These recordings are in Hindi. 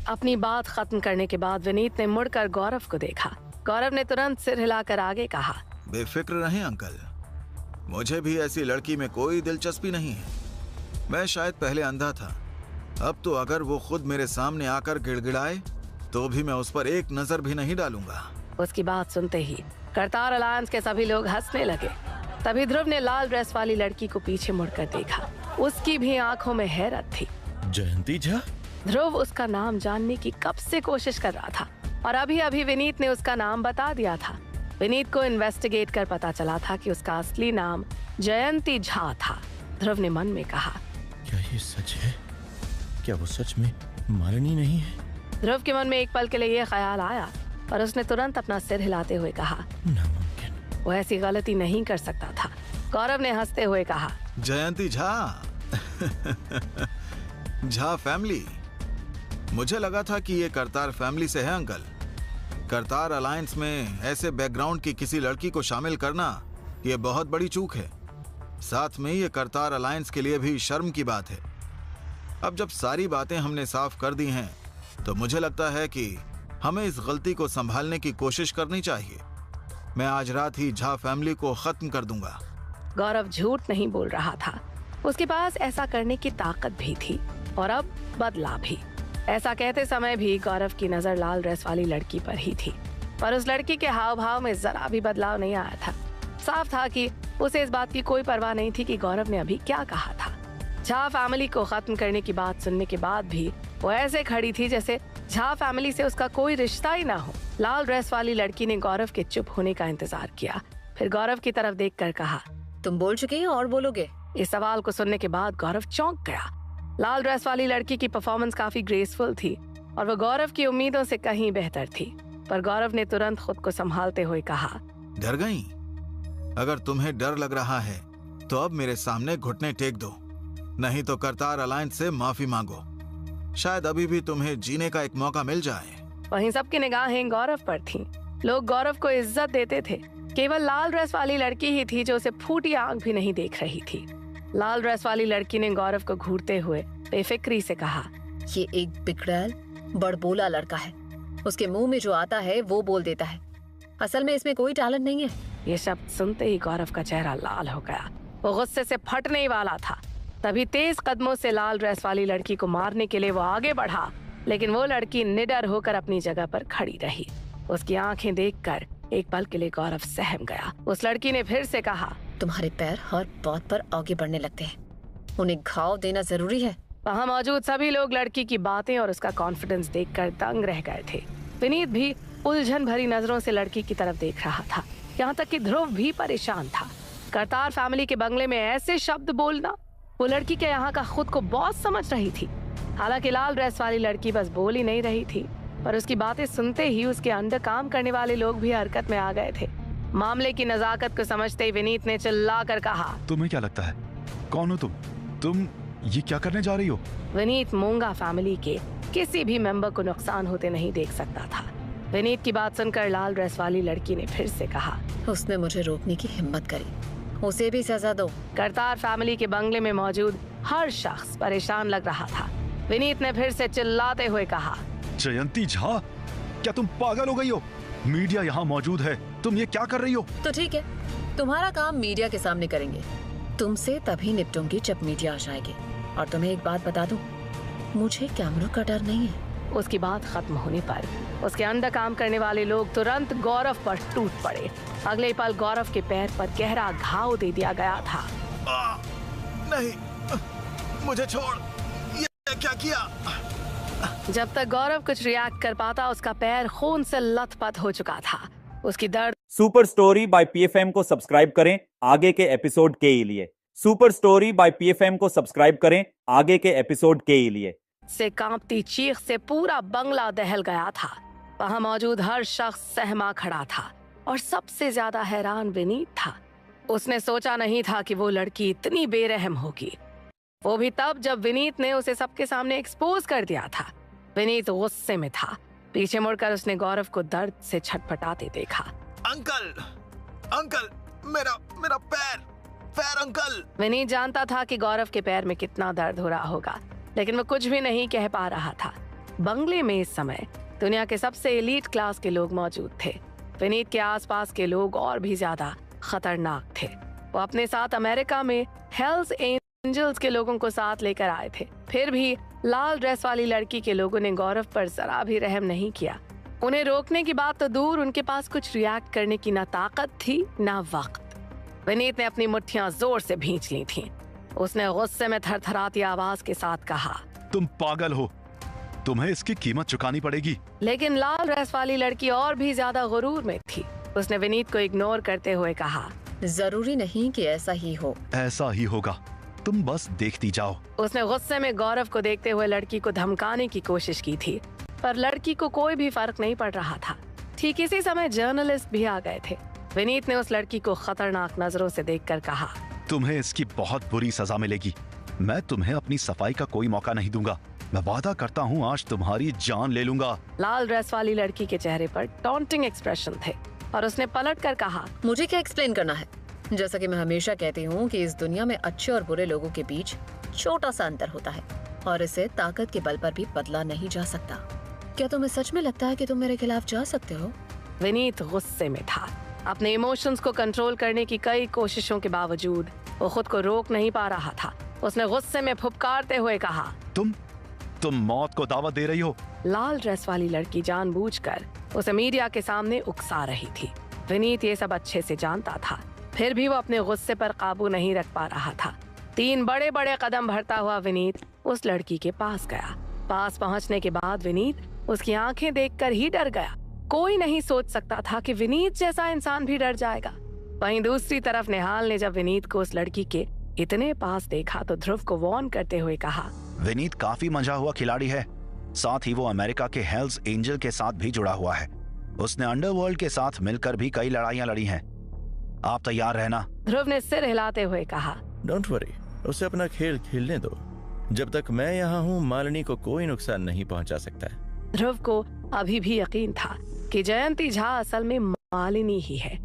अपनी बात खत्म करने के बाद विनीत ने मुड़कर गौरव को देखा। गौरव ने तुरंत सिर हिलाकर आगे कहा, बेफिक्र रहें अंकल, मुझे भी ऐसी लड़की में कोई दिलचस्पी नहीं है। मैं शायद पहले अंधा था, अब तो अगर वो खुद मेरे सामने आकर गिड़गिड़ाए तो भी मैं उस पर एक नजर भी नहीं डालूंगा। उसकी बात सुनते ही करतार अलायंस के सभी लोग हंसने लगे। तभी ध्रुव ने लाल ड्रेस वाली लड़की को पीछे मुड़कर देखा। उसकी भी आंखों में हैरत थी। जयंती झा? ध्रुव उसका नाम जानने की कब से कोशिश कर रहा था और अभी अभी विनीत ने उसका नाम बता दिया था। विनीत को इन्वेस्टिगेट कर पता चला था कि उसका असली नाम जयंती झा था। ध्रुव ने मन में कहा, क्या ये सच है? क्या वो सच में मालिनी नहीं है? ध्रुव के मन में एक पल के लिए यह ख्याल आया, पर उसने तुरंत अपना सिर हिलाते हुए कहा, नामुमकिन। वो ऐसी गलती नहीं कर सकता था। गौरव ने हंसते हुए कहा, जयंती झा झा फैमिली। मुझे लगा था कि ये करतार फैमिली से है अंकल। करतार अलायंस में ऐसे बैकग्राउंड की किसी लड़की को शामिल करना ये बहुत बड़ी चूक है। साथ में ये करतार अलायंस के लिए भी शर्म की बात है। अब जब सारी बातें हमने साफ कर दी हैं तो मुझे लगता है कि हमें इस गलती को संभालने की कोशिश करनी चाहिए। मैं आज रात ही झा फैमिली को खत्म कर दूंगा। गौरव झूठ नहीं बोल रहा था। उसके पास ऐसा करने की ताकत भी थी और अब बदला भी। ऐसा कहते समय भी गौरव की नजर लाल ड्रेस वाली लड़की पर ही थी, पर उस लड़की के हाव भाव में जरा भी बदलाव नहीं आया था। साफ था कि उसे इस बात की कोई परवाह नहीं थी कि गौरव ने अभी क्या कहा था। झा फैमिली को खत्म करने की बात सुनने के बाद भी वो ऐसे खड़ी थी जैसे झा फैमिली से उसका कोई रिश्ता ही ना हो। लाल ड्रेस वाली लड़की ने गौरव के चुप होने का इंतजार किया, फिर गौरव की तरफ देखकर कहा, तुम बोल चुके हैं और बोलोगे? इस सवाल को सुनने के बाद गौरव चौंक गया। लाल ड्रेस वाली लड़की की परफॉर्मेंस काफी ग्रेसफुल थी और वो गौरव की उम्मीदों से कहीं बेहतर थी, पर गौरव ने तुरंत खुद को संभालते हुए कहा, डर गई? अगर तुम्हें डर लग रहा है तो अब मेरे सामने घुटने टेक दो, नहीं तो करतार अलायंस से माफी मांगो। शायद अभी भी तुम्हें जीने का एक मौका मिल जाए। वहीं सबकी निगाहें गौरव पर थीं। लोग गौरव को इज्जत देते थे। केवल लाल ड्रेस वाली लड़की ही थी जो उसे फूटी आंख भी नहीं देख रही थी। लाल ड्रेस वाली लड़की ने गौरव को घूरते हुए बेफिक्री से कहा, ये एक बिगड़ैल बड़बोला लड़का है। उसके मुंह में जो आता है वो बोल देता है। असल में इसमें कोई टैलेंट नहीं है। ये शब्द सुनते ही गौरव का चेहरा लाल हो गया। वो गुस्से से फटने ही वाला था। तभी तेज कदमों से लाल ड्रेस वाली लड़की को मारने के लिए वो आगे बढ़ा, लेकिन वो लड़की निडर होकर अपनी जगह पर खड़ी रही। उसकी आंखें देखकर एक पल के लिए गौरव सहम गया। उस लड़की ने फिर से कहा, तुम्हारे पैर हर बात पर आगे बढ़ने लगते हैं, उन्हें घाव देना जरूरी है। वहाँ मौजूद सभी लोग लड़की की बातें और उसका कॉन्फिडेंस देखकर दंग रह गए थे। विनीत भी उलझन भरी नजरों से लड़की की तरफ देख रहा था। यहाँ तक कि ध्रुव भी परेशान था। करतार फैमिली के बंगले में ऐसे शब्द बोलना, वो लड़की के यहाँ का खुद को बॉस समझ रही थी। हालांकि लाल ड्रेस वाली लड़की बस बोल ही नहीं रही थी, पर उसकी बातें सुनते ही उसके अंडर काम करने वाले लोग भी हरकत में आ गए थे। मामले की नजाकत को समझते ही विनीत ने चिल्लाकर कहा, तुम्हें क्या लगता है? कौन हो तुम ये क्या करने जा रही हो? विनीत मूंगा फैमिली के किसी भी मेंबर को नुकसान होते नहीं देख सकता था। विनीत की बात सुनकर लाल ड्रेस वाली लड़की ने फिर से कहा, उसने मुझे रोकने की हिम्मत करी, उसे भी सजा दो। करतार फैमिली के बंगले में मौजूद हर शख्स परेशान लग रहा था। विनीत ने फिर से चिल्लाते हुए कहा, जयंती झा, क्या तुम पागल हो गई हो? मीडिया यहाँ मौजूद है, तुम ये क्या कर रही हो? तो ठीक है, तुम्हारा काम मीडिया के सामने करेंगे। तुमसे तभी निपटूंगी जब मीडिया आ जाएगी। और तुम्हें एक बात बता दूं, मुझे कैमरों का डर नहीं है। उसकी बात खत्म होने पर उसके अंदर काम करने वाले लोग तुरंत गौरव पर टूट पड़े। अगले पल गौरव के पैर पर गहरा घाव दे दिया गया था। नहीं, मुझे छोड़, ये क्या किया? जब तक गौरव कुछ रिएक्ट कर पाता, उसका पैर खून से लथपथ हो चुका था। उसकी दर्द। सुपर स्टोरी बाय पीएफएम को सब्सक्राइब करें आगे के एपिसोड के लिए। सुपर स्टोरी बाय पीएफएम को सब्सक्राइब करें आगे के एपिसोड के लिए। से कांपती चीख से पूरा बंगला दहल गया था। वहां मौजूद हर शख्स सहमा खड़ा था और सबसे ज्यादा हैरान विनीत था। उसने सोचा नहीं था कि वो लड़की इतनी बेरहम होगी, वो भी तब जब विनीत ने उसे सबके सामने एक्सपोज कर दिया था। विनीत गुस्से में था। पीछे मुड़कर उसने गौरव को दर्द से छटपटाते देखा। अंकल, अंकल, मेरा पैर अंकल। विनीत जानता था कि गौरव के पैर में कितना दर्द हो रहा होगा, लेकिन वो कुछ भी नहीं कह पा रहा था। बंगले में इस समय दुनिया के सबसे एलीट क्लास के लोग मौजूद थे। विनीत के आसपास के लोग और भी ज्यादा खतरनाक थे। वो अपने साथ अमेरिका में हेल्स एंजल्स के लोगों को साथ लेकर आए थे। फिर भी लाल ड्रेस वाली लड़की के लोगों ने गौरव पर जरा भी रहम नहीं किया। उन्हें रोकने की बात तो दूर, उनके पास कुछ रिएक्ट करने की ना ताकत थी ना वक्त। विनीत ने अपनी मुट्ठियां जोर से भींच ली थीं। उसने गुस्से में थरथराती आवाज के साथ कहा, तुम पागल हो, तुम्हें इसकी कीमत चुकानी पड़ेगी। लेकिन लाल ड्रेस वाली लड़की और भी ज्यादा गुरूर में थी। उसने विनीत को इग्नोर करते हुए कहा, जरूरी नहीं कि ऐसा ही हो। ऐसा ही होगा, तुम बस देखती जाओ। उसने गुस्से में गौरव को देखते हुए लड़की को धमकाने की कोशिश की थी, पर लड़की को कोई भी फर्क नहीं पड़ रहा था। ठीक इसी समय जर्नलिस्ट भी आ गए थे। विनीत ने उस लड़की को खतरनाक नजरों से देखकर कहा, तुम्हें इसकी बहुत बुरी सजा मिलेगी। मैं तुम्हें अपनी सफाई का कोई मौका नहीं दूंगा। मैं वादा करता हूँ आज तुम्हारी जान ले लूंगा। लाल ड्रेस वाली लड़की के चेहरे पर टॉन्टिंग एक्सप्रेशन थे और उसने पलट कर कहा, मुझे क्या एक्सप्लेन करना है? जैसा कि मैं हमेशा कहती हूँ कि इस दुनिया में अच्छे और बुरे लोगों के बीच छोटा सा अंतर होता है और इसे ताकत के बल पर भी बदला नहीं जा सकता। क्या तुम्हें सच में लगता है कि तुम मेरे खिलाफ जा सकते हो? विनीत गुस्से में था। अपने इमोशंस को कंट्रोल करने की कई कोशिशों के बावजूद वो खुद को रोक नहीं पा रहा था। उसने गुस्से में फुफकारते हुए कहा, तुम मौत को दावत दे रही हो। लाल ड्रेस वाली लड़की जानबूझकर उसे मीडिया के सामने उकसा रही थी। विनीत ये सब अच्छे से जानता था, फिर भी वो अपने गुस्से पर काबू नहीं रख पा रहा था। 3 बड़े बड़े कदम भरता हुआ विनीत उस लड़की के पास गया। पास पहुंचने के बाद विनीत उसकी आंखें देखकर ही डर गया। कोई नहीं सोच सकता था कि विनीत जैसा इंसान भी डर जाएगा। वहीं दूसरी तरफ निहाल ने जब विनीत को उस लड़की के इतने पास देखा तो ध्रुव को वार्न करते हुए कहा, विनीत काफी मंझा हुआ खिलाड़ी है, साथ ही वो अमेरिका के हेल्स एंजल के साथ भी जुड़ा हुआ है। उसने अंडरवर्ल्ड के साथ मिलकर भी कई लड़ाइयां लड़ी हैं। आप तैयार रहना। ध्रुव ने सिर हिलाते हुए कहा, डोंट वरी, उसे अपना खेल खेलने दो। जब तक मैं यहाँ हूँ मालिनी को कोई नुकसान नहीं पहुँचा सकता है। ध्रुव को अभी भी यकीन था कि जयंती झा असल में मालिनी ही है।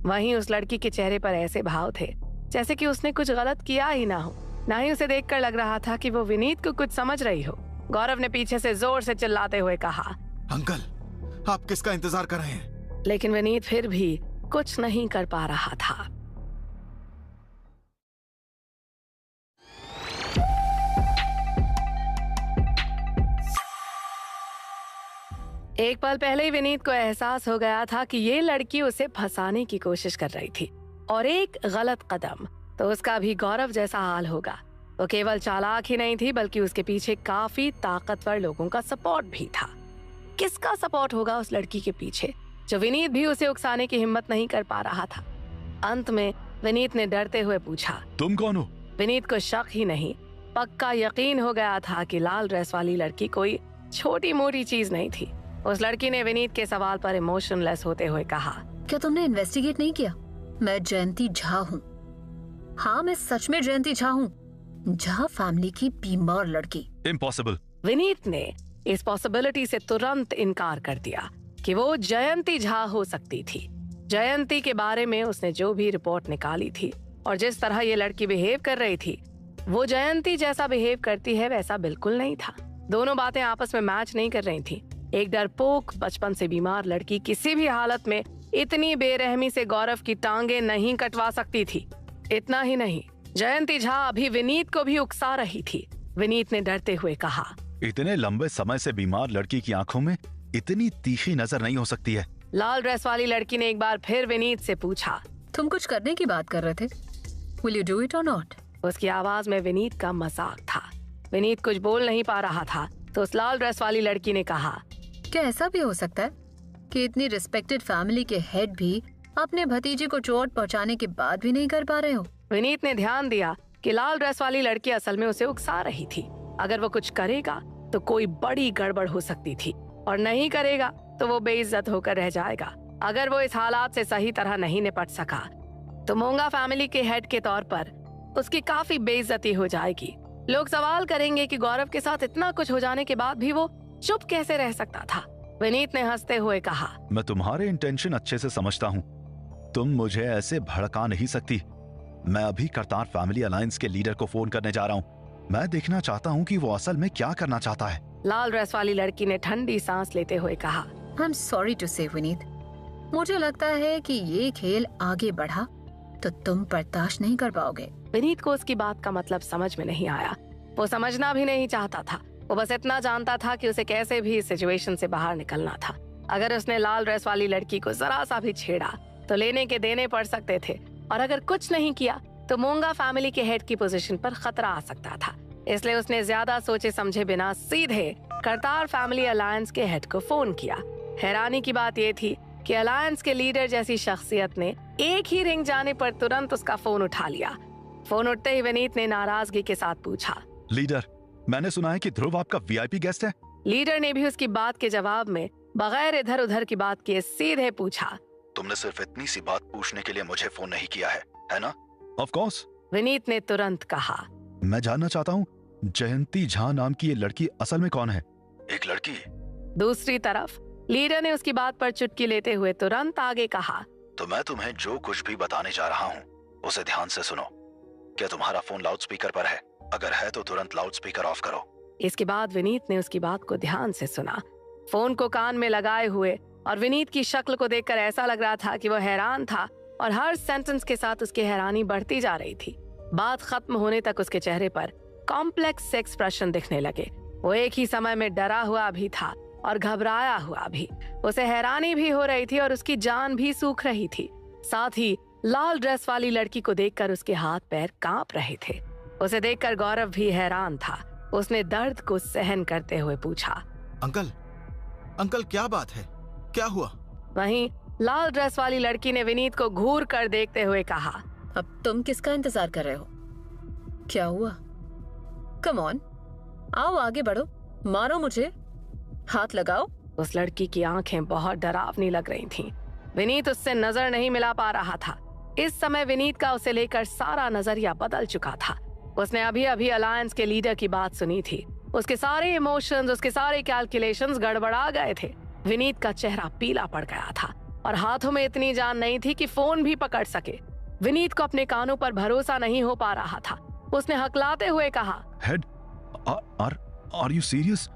वहीं उस लड़की के चेहरे पर ऐसे भाव थे जैसे कि उसने कुछ गलत किया ही ना हो। ना ही उसे देखकर लग रहा था कि वो विनीत को कुछ समझ रही हो। गौरव ने पीछे से जोर से चिल्लाते हुए कहा, अंकल, आप किसका इंतजार कर रहे हैं? लेकिन विनीत फिर भी कुछ नहीं कर पा रहा था। एक पल पहले ही विनीत को एहसास हो गया था कि ये लड़की उसे फंसाने की कोशिश कर रही थी और एक गलत कदम तो उसका भी गौरव जैसा हाल होगा। वो केवल चालाक ही नहीं थी बल्कि उसके पीछे काफी ताकतवर लोगों का सपोर्ट भी था। किसका सपोर्ट होगा उस लड़की के पीछे जो विनीत भी उसे उकसाने की हिम्मत नहीं कर पा रहा था। अंत में विनीत ने डरते हुए पूछा, तुम कौन हो? विनीत को शक ही नहीं पक्का यकीन हो गया था कि लाल ड्रेस वाली लड़की कोई छोटी मोटी चीज नहीं थी। उस लड़की ने विनीत के सवाल पर इमोशनलेस होते हुए कहा, क्या तुमने इन्वेस्टिगेट नहीं किया? मैं जयंती झा हूँ। हाँ, मैं सच में जयंती झा हूँ, झा फैमिली की बीमार लड़की। इम्पॉसिबल। विनीत ने इस पॉसिबिलिटी से तुरंत इनकार कर दिया कि वो जयंती झा हो सकती थी। जयंती के बारे में उसने जो भी रिपोर्ट निकाली थी और जिस तरह ये लड़की बिहेव कर रही थी, वो जयंती जैसा बिहेव करती है वैसा बिल्कुल नहीं था। दोनों बातें आपस में मैच नहीं कर रही थी। एक डरपोक बचपन से बीमार लड़की किसी भी हालत में इतनी बेरहमी से गौरव की टांगे नहीं कटवा सकती थी। इतना ही नहीं, जयंती झा अभी विनीत को भी उकसा रही थी। विनीत ने डरते हुए कहा, इतने लंबे समय से बीमार लड़की की आंखों में इतनी तीखी नजर नहीं हो सकती है। लाल ड्रेस वाली लड़की ने एक बार फिर विनीत से पूछा, तुम कुछ करने की बात कर रहे थे? Will you do it or not? उसकी आवाज में विनीत का मजाक था। विनीत कुछ बोल नहीं पा रहा था तो उस लाल ड्रेस वाली लड़की ने कहा, क्या ऐसा भी हो सकता है कि इतनी रिस्पेक्टेड फैमिली के हेड भी अपने भतीजे को चोट पहुंचाने के बाद भी नहीं कर पा रहे हो? विनीत ने ध्यान दिया कि लाल ड्रेस वाली लड़की असल में उसे उकसा रही थी। अगर वो कुछ करेगा तो कोई बड़ी गड़बड़ हो सकती थी और नहीं करेगा तो वो बेइज्जत होकर रह जाएगा। अगर वो इस हालात से सही तरह नहीं निपट सका तो मोंगा फैमिली के हेड के तौर पर उसकी काफी बेइज्जती हो जाएगी। लोग सवाल करेंगे कि गौरव के साथ इतना कुछ हो जाने के बाद भी वो चुप कैसे रह सकता था। विनीत ने हंसते हुए कहा, मैं तुम्हारे इंटेंशन अच्छे से समझता हूँ। तुम मुझे ऐसे भड़का नहीं सकती। मैं अभी करतार फैमिली अलायंस के लीडर को फोन करने जा रहा हूँ। मैं देखना चाहता हूँ कि वो असल में क्या करना चाहता है। लाल ड्रेस वाली लड़की ने ठंडी सांस लेते हुए कहा, आई एम सॉरी टू से विनीत, मुझे लगता है कि ये खेल आगे बढ़ा तो तुम बर्दाश्त नहीं कर पाओगे। विनीत को उसकी बात का मतलब समझ में नहीं आया। वो समझना भी नहीं चाहता था। वो बस इतना जानता था कि उसे कैसे भी इस सिचुएशन से बाहर निकलना था। अगर उसने लाल ड्रेस वाली लड़की को जरा सा भी छेड़ा तो लेने के देने पड़ सकते थे, और अगर कुछ नहीं किया तो मोंगा फैमिली के हेड की पोजीशन पर खतरा आ सकता था। इसलिए उसने ज्यादा सोचे समझे बिना सीधे करतार फैमिली अलायंस के हेड को फोन किया। हैरानी की बात यह थी कि अलायंस के लीडर जैसी शख्सियत ने एक ही रिंग जाने पर तुरंत उसका फोन उठा लिया। फोन उठते ही विनीत ने नाराजगी के साथ पूछा, लीडर, मैंने सुना है कि ध्रुव आपका वीआईपी गेस्ट है। लीडर ने भी उसकी बात के जवाब में बगैर इधर उधर की बात किए सीधे पूछा, तुमने सिर्फ इतनी सी बात पूछने के लिए मुझे फोन नहीं किया है ना? Of course. विनीत ने तुरंत कहा, मैं जानना चाहता हूँ जयंती झा नाम की ये लड़की असल में कौन है? एक लड़की? दूसरी तरफ लीडर ने उसकी बात पर चुटकी लेते हुए तुरंत आगे कहा, तो मैं तुम्हें जो कुछ भी बताने जा रहा हूँ उसे ध्यान से सुनो। क्या तुम्हारा फोन लाउड स्पीकर पर है? अगर है तो तुरंत लाउड स्पीकर ऑफ करो। इसके बाद विनीत ने उसकी बात को ध्यान से सुना, फोन को कान में लगाए हुए, और विनीत की शक्ल को देखकर ऐसा लग रहा था कि वो हैरान था, और हर सेंटेंस के साथ उसकी हैरानी बढ़ती जा रही थी। बात खत्म होने तक उसके चेहरे पर कॉम्प्लेक्स एक्सप्रेशन दिखने लगे। वो एक ही समय में डरा हुआ भी था और घबराया हुआ भी। उसे हैरानी भी हो रही थी और उसकी जान भी सूख रही थी। साथ ही लाल ड्रेस वाली लड़की को देखकर उसके हाथ पैर कांप रहे थे। उसे देखकर गौरव भी हैरान था। उसने दर्द को सहन करते हुए पूछा, अंकल क्या बात है, क्या हुआ? वहीं लाल ड्रेस वाली लड़की ने विनीत को घूर कर देखते हुए कहा, अब तुम किसका इंतजार कर रहे हो? क्या हुआ? कम ऑन, आओ आगे बढ़ो, मारो मुझे, हाथ लगाओ। उस लड़की की आंखें बहुत डरावनी लग रही थीं। विनीत उससे नजर नहीं मिला पा रहा था। इस समय विनीत का उसे लेकर सारा नजरिया बदल चुका था। उसने अभी अभी अलायंस के लीडर की बात सुनी थी। उसके सारे इमोशंस, उसके सारे कैलकुलेशंस गड़बड़ा गए थे। विनीत का चेहरा पीला पड़ गया था और हाथों में इतनी जान नहीं थी कि फोन भी पकड़ सके। विनीत को अपने कानों पर भरोसा नहीं हो पा रहा था। उसने हकलाते हुए कहा, हेड, आर यू सीरियस?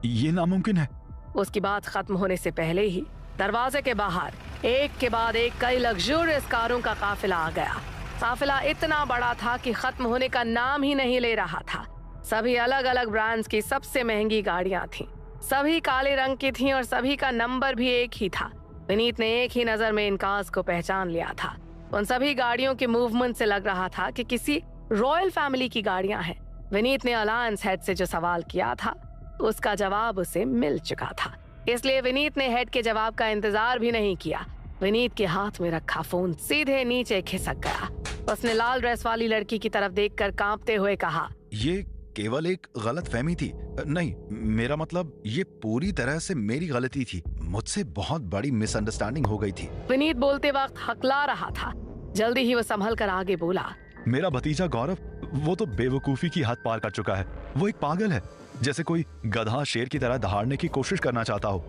ये नामुमकिन है। उसकी बात खत्म होने से पहले ही दरवाजे के बाहर एक के बाद एक कई लग्जूरियस कारों का काफिला आ गया। काफिला इतना बड़ा था कि खत्म होने का नाम ही नहीं ले रहा था। सभी अलग अलग ब्रांड्स की सबसे महंगी गाड़ियां थीं। सभी काले रंग की थीं और सभी का नंबर भी एक ही था। विनीत ने एक ही नजर में इन कार्स को पहचान लिया था। उन सभी गाड़ियों के मूवमेंट से लग रहा था कि किसी रॉयल फैमिली की गाड़ियां हैं। विनीत ने अलायंस हेड से जो सवाल किया था उसका जवाब उसे मिल चुका था, इसलिए विनीत ने हेड के जवाब का इंतजार भी नहीं किया। विनीत के हाथ में रखा फोन सीधे नीचे खिसक गया। उसने लाल ड्रेस वाली लड़की की तरफ देखकर कांपते हुए कहा, ये केवल एक गलत फहमी थी। नहीं, मेरा मतलब ये पूरी तरह से मेरी गलती थी। मुझसे बहुत बड़ी मिसअंडरस्टैंडिंग हो गई थी। विनीत बोलते वक्त हकला रहा था। जल्दी ही वो संभल कर आगे बोला, मेरा भतीजा गौरव, वो तो बेवकूफी की हद पार कर चुका है। वो एक पागल है, जैसे कोई गधा शेर की तरह दहाड़ने की कोशिश करना चाहता हो।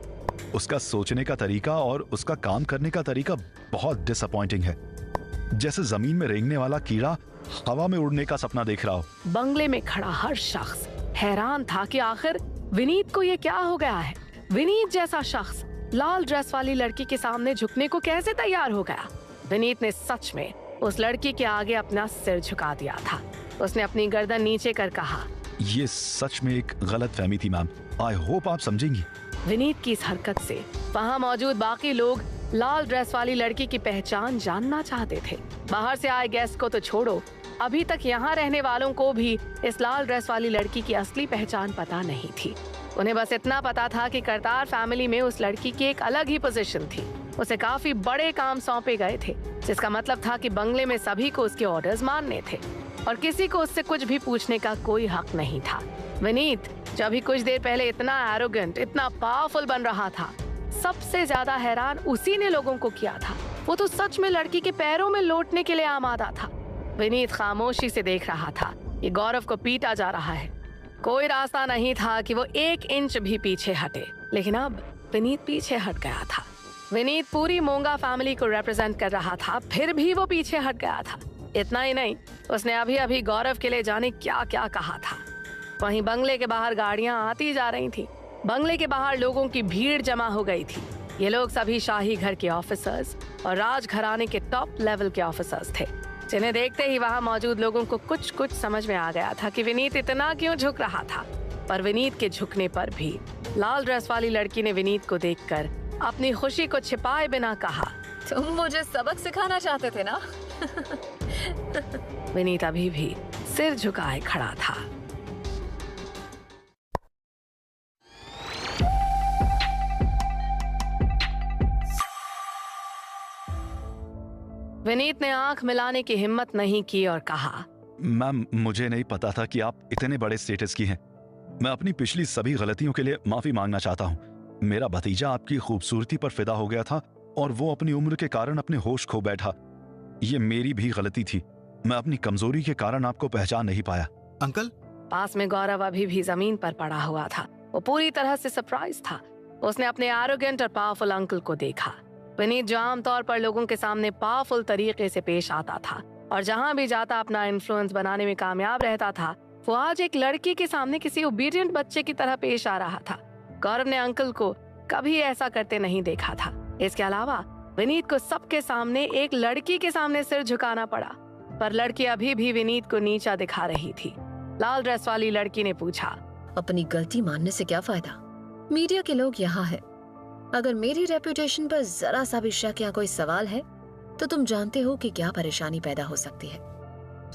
उसका सोचने का तरीका और उसका काम करने का तरीका बहुत डिसअपॉइंटिंग है, जैसे जमीन में रेंगने वाला कीड़ा हवा में उड़ने का सपना देख रहा हो। बंगले में खड़ा हर शख्स हैरान था कि आखिर विनीत को ये क्या हो गया है। विनीत जैसा शख्स लाल ड्रेस वाली लड़की के सामने झुकने को कैसे तैयार हो गया। विनीत ने सच में उस लड़की के आगे अपना सिर झुका दिया था। उसने अपनी गर्दन नीचे कर कहा, ये सच में एक गलत फहमी थी मैम। आई होप आप समझेंगी। विनीत की इस हरकत से वहाँ मौजूद बाकी लोग लाल ड्रेस वाली लड़की की पहचान जानना चाहते थे। बाहर से आए गेस्ट को तो छोड़ो, अभी तक यहाँ रहने वालों को भी इस लाल ड्रेस वाली लड़की की असली पहचान पता नहीं थी। उन्हें बस इतना पता था कि करतार फैमिली में उस लड़की की एक अलग ही पोजीशन थी। उसे काफी बड़े काम सौंपे गए थे, जिसका मतलब था कि बंगले में सभी को उसके ऑर्डर्स मानने थे और किसी को उससे कुछ भी पूछने का कोई हक नहीं था। विनीत जो अभी कुछ देर पहले इतना एरोगेंट, इतना पावरफुल बन रहा था, सबसे ज्यादा हैरान उसी ने लोगों को किया था। वो तो सच में लड़की के पैरों में लौटने के लिए आमादा था। विनीत खामोशी से देख रहा था कि गौरव को पीटा जा रहा है। कोई रास्ता नहीं था कि वो 1 इंच भी पीछे हटे, लेकिन अब विनीत पीछे हट गया था। विनीत पूरी मोंगा फैमिली को रिप्रेजेंट कर रहा था, फिर भी वो पीछे हट गया था। इतना ही नहीं, उसने अभी अभी गौरव के लिए जाने क्या क्या कहा था। वहीं बंगले के बाहर गाड़ियां आती जा रही थी। बंगले के बाहर लोगों की भीड़ जमा हो गई थी। ये लोग सभी शाही घर के ऑफिसर्स और राजघराने के टॉप लेवल के ऑफिसर्स थे, जिन्हें देखते ही वहां मौजूद लोगों को कुछ समझ में आ गया था कि विनीत इतना क्यों झुक रहा था। पर विनीत के झुकने पर भी लाल ड्रेस वाली लड़की ने विनीत को देखकर अपनी खुशी को छिपाए बिना कहा, तुम मुझे सबक सिखाना चाहते थे ना? विनीत अभी भी सिर झुकाए खड़ा था। विनीत ने आंख मिलाने की हिम्मत नहीं की और कहा, मैम, मुझे नहीं पता था कि आप इतने बड़े स्टेटस की हैं। मैं अपनी पिछली सभी गलतियों के लिए माफी मांगना चाहता हूँ। मेरा भतीजा आपकी खूबसूरती पर फिदा हो गया था और वो अपनी उम्र के कारण अपने होश खो बैठा। ये मेरी भी गलती थी। मैं अपनी कमजोरी के कारण आपको पहचान नहीं पाया। अंकल, पास में गौरव अभी भी जमीन पर पड़ा हुआ था। वो पूरी तरह से सरप्राइज था। उसने अपने एरोगेंट और पावरफुल अंकल को देखा। विनीत जो आमतौर पर लोगों के सामने पावरफुल तरीके से पेश आता था और जहां भी जाता अपना इन्फ्लुएंस बनाने में कामयाब रहता था, वो आज एक लड़की के सामने किसी ओबीडिएंट बच्चे की तरह पेश आ रहा था। गौरव ने अंकल को कभी ऐसा करते नहीं देखा था। इसके अलावा विनीत को सबके सामने एक लड़की के सामने सिर झुकाना पड़ा, पर लड़की अभी भी विनीत को नीचा दिखा रही थी। लाल ड्रेस वाली लड़की ने पूछा, अपनी गलती मानने से क्या फायदा? मीडिया के लोग यहाँ हैं। अगर मेरी रेपुटेशन पर जरा सा भी शक या कोई सवाल है तो तुम जानते हो कि क्या परेशानी पैदा हो सकती है।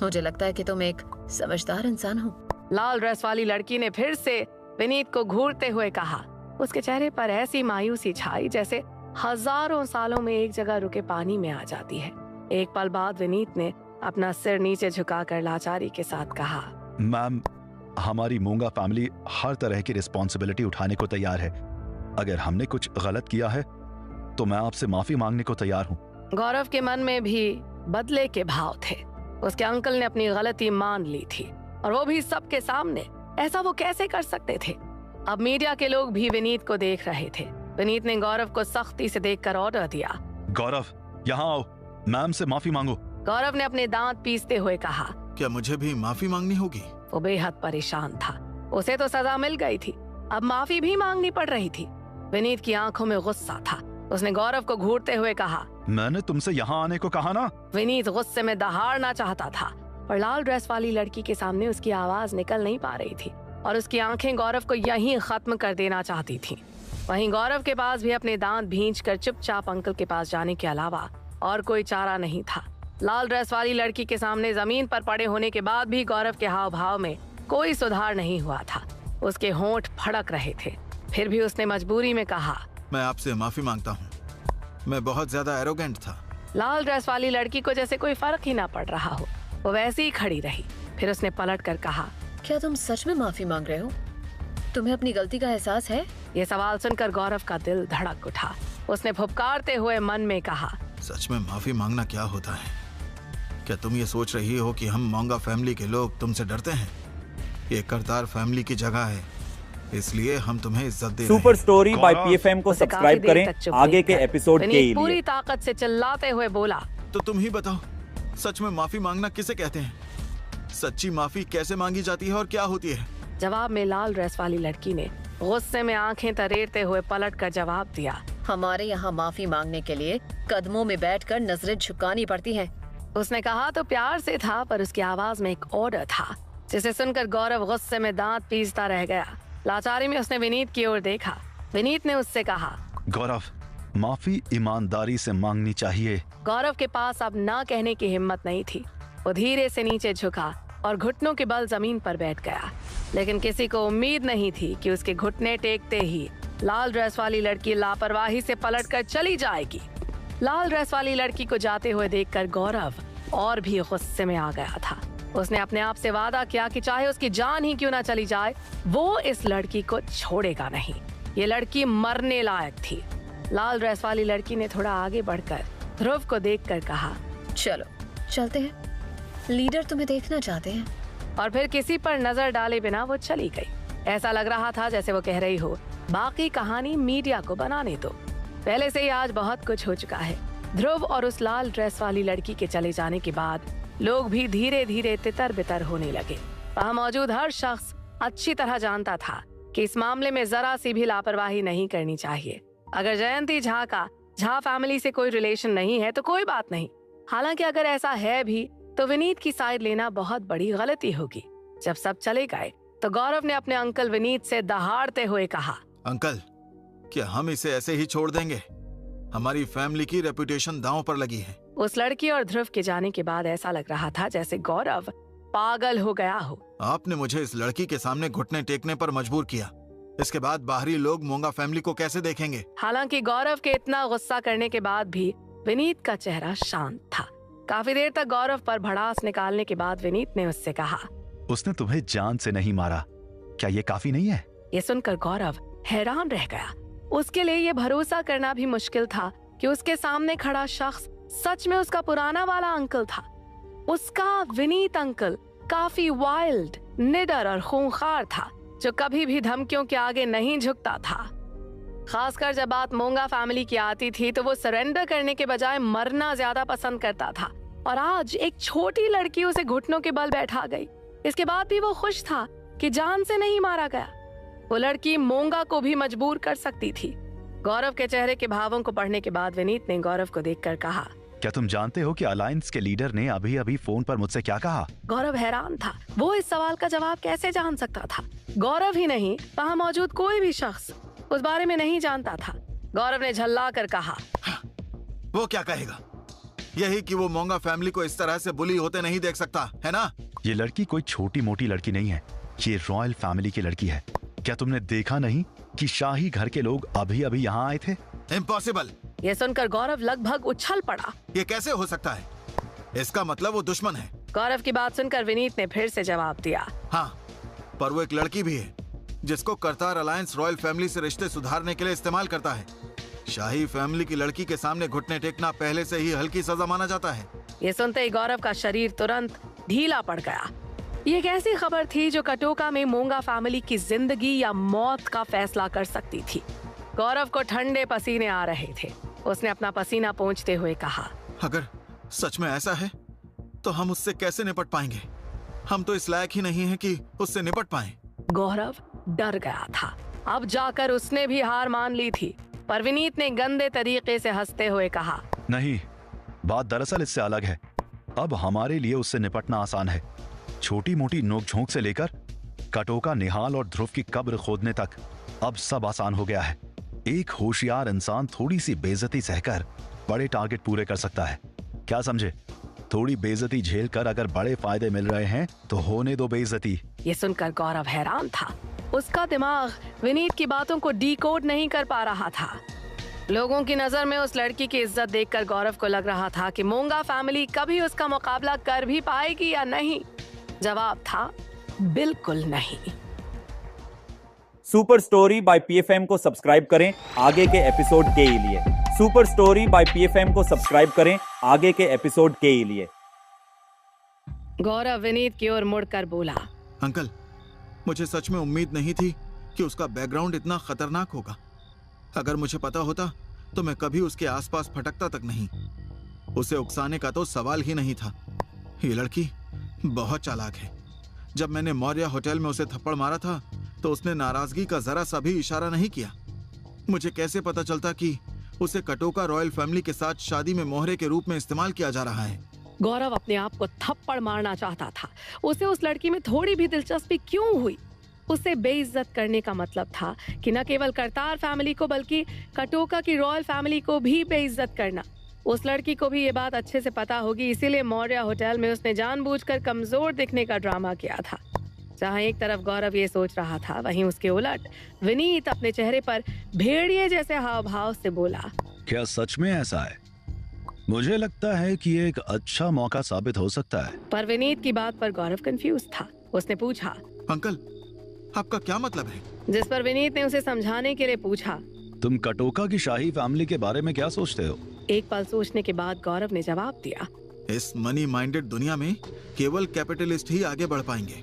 मुझे लगता है कि तुम एक समझदार इंसान हो। लाल ड्रेस वाली लड़की ने फिर से विनीत को घूरते हुए कहा। उसके चेहरे पर ऐसी मायूसी छाई जैसे हजारों सालों में एक जगह रुके पानी में आ जाती है। एक पल बाद विनीत ने अपना सिर नीचे झुकाकर लाचारी के साथ कहा, मैम, हमारी मूंगा फैमिली हर तरह की रिस्पॉन्सिबिलिटी उठाने को तैयार है। अगर हमने कुछ गलत किया है तो मैं आपसे माफी मांगने को तैयार हूँ। गौरव के मन में भी बदले के भाव थे। उसके अंकल ने अपनी गलती मान ली थी और वो भी सबके सामने। ऐसा वो कैसे कर सकते थे? अब मीडिया के लोग भी विनीत को देख रहे थे। विनीत ने गौरव को सख्ती से देखकर ऑर्डर दिया, गौरव, यहाँ आओ, मैम से माफी मांगो। गौरव ने अपने दांत पीसते हुए कहा। क्या मुझे भी माफी मांगनी होगी? वो बेहद परेशान था। उसे तो सजा मिल गई थी, अब माफी भी मांगनी पड़ रही थी। विनीत की आंखों में गुस्सा था। उसने गौरव को घूरते हुए कहा, मैंने तुमसे यहाँ आने को कहा ना। विनीत गुस्से में दहाड़ना चाहता था, पर लाल ड्रेस वाली लड़की के सामने उसकी आवाज निकल नहीं पा रही थी और उसकी आंखें गौरव को यहीं खत्म कर देना चाहती थीं। वहीं गौरव के पास भी अपने दांत भींचकर चुपचाप अंकल के पास जाने के अलावा और कोई चारा नहीं था। लाल ड्रेस वाली लड़की के सामने जमीन पर पड़े होने के बाद भी गौरव के हाव भाव में कोई सुधार नहीं हुआ था। उसके होंठ फड़क रहे थे। फिर भी उसने मजबूरी में कहा, मैं आपसे माफी मांगता हूँ। मैं बहुत ज्यादा एरोगेंट था। लाल ड्रेस वाली लड़की को जैसे कोई फर्क ही ना पड़ रहा हो। वो वैसे ही खड़ी रही। फिर उसने पलट कर कहा, क्या तुम सच में माफी मांग रहे हो? तुम्हें अपनी गलती का एहसास है? ये सवाल सुनकर गौरव का दिल धड़क उठा। उसने फुफकारते हुए मन में कहा, सच में माफी मांगना क्या होता है? क्या तुम ये सोच रही हो कि हम मोंगा फैमिली के लोग तुमसे डरते हैं? ये करतार फैमिली की जगह है, इसलिए हम तुम्हें इज्जत दे रहे हैं। Super story by Gaurav, PFM को उसे सब्सक्राइब काफी देर करें तक चुप आगे के देखकर एपिसोड के विनीत लिए। पूरी ताकत से चिल्लाते हुए बोला, तो तुम ही बताओ, सच में माफी मांगना किसे कहते हैं? सच्ची माफी कैसे मांगी जाती है और क्या होती है? जवाब में लाल ड्रेस वाली लड़की ने गुस्से में आंखें तरेरते हुए पलट कर जवाब दिया, हमारे यहाँ माफी मांगने के लिए कदमों में बैठकर नजरें झुकानी पड़ती हैं। उसने कहा तो प्यार से था, पर उसकी आवाज में एक ऑर्डर था जिसे सुनकर गौरव गुस्से में दांत पीसता रह गया। लाचारी में उसने विनीत की ओर देखा। विनीत ने उससे कहा, गौरव, माफी ईमानदारी से मांगनी चाहिए। गौरव के पास अब ना कहने की हिम्मत नहीं थी। वो धीरे से नीचे झुका और घुटनों के बल जमीन पर बैठ गया। लेकिन किसी को उम्मीद नहीं थी कि उसके घुटने टेकते ही लाल ड्रेस वाली लड़की लापरवाही से पलटकर चली जाएगी। लाल ड्रेस वाली लड़की को जाते हुए देखकर गौरव और भी गुस्से में आ गया था। उसने अपने आप से वादा किया कि चाहे उसकी जान ही क्यों ना चली जाए, वो इस लड़की को छोड़ेगा नहीं। ये लड़की मरने लायक थी। लाल ड्रेस वाली लड़की ने थोड़ा आगे बढ़कर ध्रुव को देखकर कहा, चलो चलते हैं, लीडर तुम्हें देखना चाहते हैं। और फिर किसी पर नजर डाले बिना वो चली गई। ऐसा लग रहा था जैसे वो कह रही हो, बाकी कहानी मीडिया को बनाने दो। पहले से ही आज बहुत कुछ हो चुका है। ध्रुव और उस लाल ड्रेस वाली लड़की के चले जाने के बाद लोग भी धीरे धीरे तितर बितर होने लगे। वहाँ मौजूद हर शख्स अच्छी तरह जानता था कि इस मामले में जरा सी भी लापरवाही नहीं करनी चाहिए। अगर जयंती झा का झा फैमिली से कोई रिलेशन नहीं है तो कोई बात नहीं, हालांकि अगर ऐसा है भी तो विनीत की साइड लेना बहुत बड़ी गलती होगी। जब सब चले गए तो गौरव ने अपने अंकल विनीत से दहाड़ते हुए कहा, अंकल, क्या हम इसे ऐसे ही छोड़ देंगे? हमारी फैमिली की रेपुटेशन दांव पर लगी है। उस लड़की और ध्रुव के जाने के बाद ऐसा लग रहा था जैसे गौरव पागल हो गया हो। आपने मुझे इस लड़की के सामने घुटने टेकने पर मजबूर किया। इसके बाद बाहरी लोग मोंगा फैमिली को कैसे देखेंगे? हालांकि गौरव के इतना गुस्सा करने के बाद भी विनीत का चेहरा शांत था। काफी देर तक गौरव पर भड़ास निकालने के बाद विनीत ने उससे कहा, उसने तुम्हें जान से नहीं मारा, क्या ये काफी नहीं है? ये सुनकर गौरव हैरान रह गया। उसके लिए ये भरोसा करना भी मुश्किल था कि उसके सामने खड़ा शख्स सच में उसका पुराना वाला अंकल था। उसका विनीत अंकल काफी वाइल्ड, निडर और खूंखार था, जो कभी भी धमकियों के आगे नहीं झुकता था। खासकर जब बात मोंगा फैमिली की आती थी तो वो सरेंडर करने के बजाय मरना ज्यादा पसंद करता था। और आज एक छोटी लड़की उसे घुटनों के बल बैठा गई। इसके बाद भी वो खुश था कि जान से नहीं मारा गया। वो लड़की मोंगा को भी मजबूर कर सकती थी। गौरव के चेहरे के भावों को पढ़ने के बाद विनीत ने गौरव को देखकर कहा, क्या तुम जानते हो कि अलायंस के लीडर ने अभी अभी फोन पर मुझसे क्या कहा? गौरव हैरान था। वो इस सवाल का जवाब कैसे जान सकता था? गौरव ही नहीं, वहाँ मौजूद कोई भी शख्स उस बारे में नहीं जानता था। गौरव ने झल्ला कर कहा, वो क्या कहेगा? यही कि वो मोंगा फैमिली को इस तरह से बुली होते नहीं देख सकता, है ना? ये लड़की कोई छोटी मोटी लड़की नहीं है, ये रॉयल फैमिली की लड़की है। क्या तुमने देखा नहीं कि शाही घर के लोग अभी अभी यहाँ आए थे? इम्पॉसिबल। ये सुनकर गौरव लगभग उछल पड़ा। ये कैसे हो सकता है? इसका मतलब वो दुश्मन है। गौरव की बात सुनकर विनीत ने फिर से जवाब दिया, हाँ, पर वो एक लड़की भी है जिसको करतार अलायंस रॉयल फैमिली से रिश्ते सुधारने के लिए इस्तेमाल करता है। शाही फैमिली की लड़की के सामने घुटने टेकना पहले से ही हल्की सजा माना जाता है। ये सुनते ही गौरव का शरीर तुरंत ढीला पड़ गया। ये एक ऐसी खबर थी जो कटोका में मोंगा फैमिली की जिंदगी या मौत का फैसला कर सकती थी। गौरव को ठंडे पसीने आ रहे थे। उसने अपना पसीना पोंछते हुए कहा, अगर सच में ऐसा है तो हम उससे कैसे निपट पाएंगे? हम तो इस लायक ही नहीं हैं कि उससे निपट पाएं। गौरव डर गया था। अब जाकर उसने भी हार मान ली थी। पर विनीत ने गंदे तरीके से हंसते हुए कहा, नहीं, बात दरअसल इससे अलग है। अब हमारे लिए उससे निपटना आसान है। छोटी मोटी नोकझोंक से लेकर कटोका, निहाल और ध्रुव की कब्र खोदने तक अब सब आसान हो गया है। एक होशियार इंसान थोड़ी सी बेइज्जती सहकर बड़े टारगेट पूरे कर सकता है। क्या समझे? थोड़ी बेइज्जती झेल कर अगर बड़े फायदे मिल रहे हैं तो होने दो बेइज्जती। ये सुनकर गौरव हैरान था। उसका दिमाग विनीत की बातों को डिकोड नहीं कर पा रहा था। लोगों की नजर में उस लड़की की इज्जत देखकर गौरव को लग रहा था कि मोंगा फैमिली कभी उसका मुकाबला कर भी पाएगी या नहीं। जवाब था, बिल्कुल नहीं। सुपर स्टोरी बाय पीएफएम को सब्सक्राइब करें आगे के एपिसोड के लिए। सुपर स्टोरी बाय पीएफएम को सब्सक्राइब करें आगे के एपिसोड के लिए। गौरव विनीत की ओर मुड़कर बोला, अंकल, मुझे सच में उम्मीद नहीं थी कि उसका बैकग्राउंड इतना खतरनाक होगा। अगर मुझे पता होता तो मैं कभी उसके आसपास फटकता तक नहीं। उसे उकसाने का तो सवाल ही नहीं था। ये लड़की बहुत चालाक है। जब मैंने मौर्य होटल में उसे थप्पड़ मारा था तो उसने नाराजगी का जरा सा भी इशारा नहीं किया। मुझे कैसे पता चलता कि उसे कटोका रॉयल फैमिली के साथ शादी में मोहरे के रूप में इस्तेमाल किया जा रहा है। गौरव अपने आप को थप्पड़ मारना चाहता था। उसे उस लड़की में थोड़ी भी दिलचस्पी क्यों हुई? उसे बेइज्जत करने का मतलब था कि न केवल करतार फैमिली को बल्कि कटोका की रॉयल फैमिली को भी बेइज्जत करना। उस लड़की को भी ये बात अच्छे से पता होगी, इसीलिए मौर्य होटल में उसने जानबूझकर कमजोर दिखने का ड्रामा किया था। जहाँ एक तरफ गौरव ये सोच रहा था, वहीं उसके उलट विनीत अपने चेहरे पर भेड़िए जैसे हाव भाव से बोला, क्या सच में ऐसा है? मुझे लगता है कि ये एक अच्छा मौका साबित हो सकता है। पर विनीत की बात पर गौरव कंफ्यूज था। उसने पूछा, अंकल, आपका क्या मतलब है? जिस पर विनीत ने उसे समझाने के लिए पूछा, तुम कटोका की शाही फैमिली के बारे में क्या सोचते हो? एक पल सोचने के बाद गौरव ने जवाब दिया, इस मनी माइंडेड दुनिया में केवल कैपिटलिस्ट ही आगे बढ़ पाएंगे।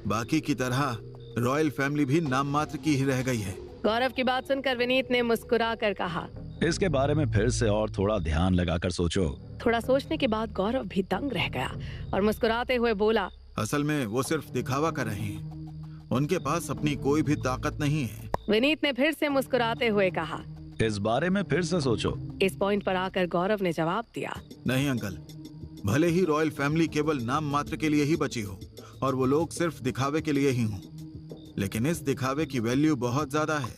बाकी की तरह रॉयल फैमिली भी नाम मात्र की ही रह गई है। गौरव की बात सुनकर विनीत ने मुस्कुरा कर कहा, इसके बारे में फिर से और थोड़ा ध्यान लगाकर सोचो। थोड़ा सोचने के बाद गौरव भी दंग रह गया और मुस्कुराते हुए बोला, असल में वो सिर्फ दिखावा कर रहे हैं, उनके पास अपनी कोई भी ताकत नहीं है। विनीत ने फिर से मुस्कुराते हुए कहा। इस बारे में फिर से सोचो। इस पॉइंट पर आकर गौरव ने जवाब दिया, नहीं अंकल, भले ही रॉयल फैमिली केवल नाम मात्र के लिए ही बची हो और वो लोग सिर्फ दिखावे के लिए ही हों, लेकिन इस दिखावे की वैल्यू बहुत ज्यादा है।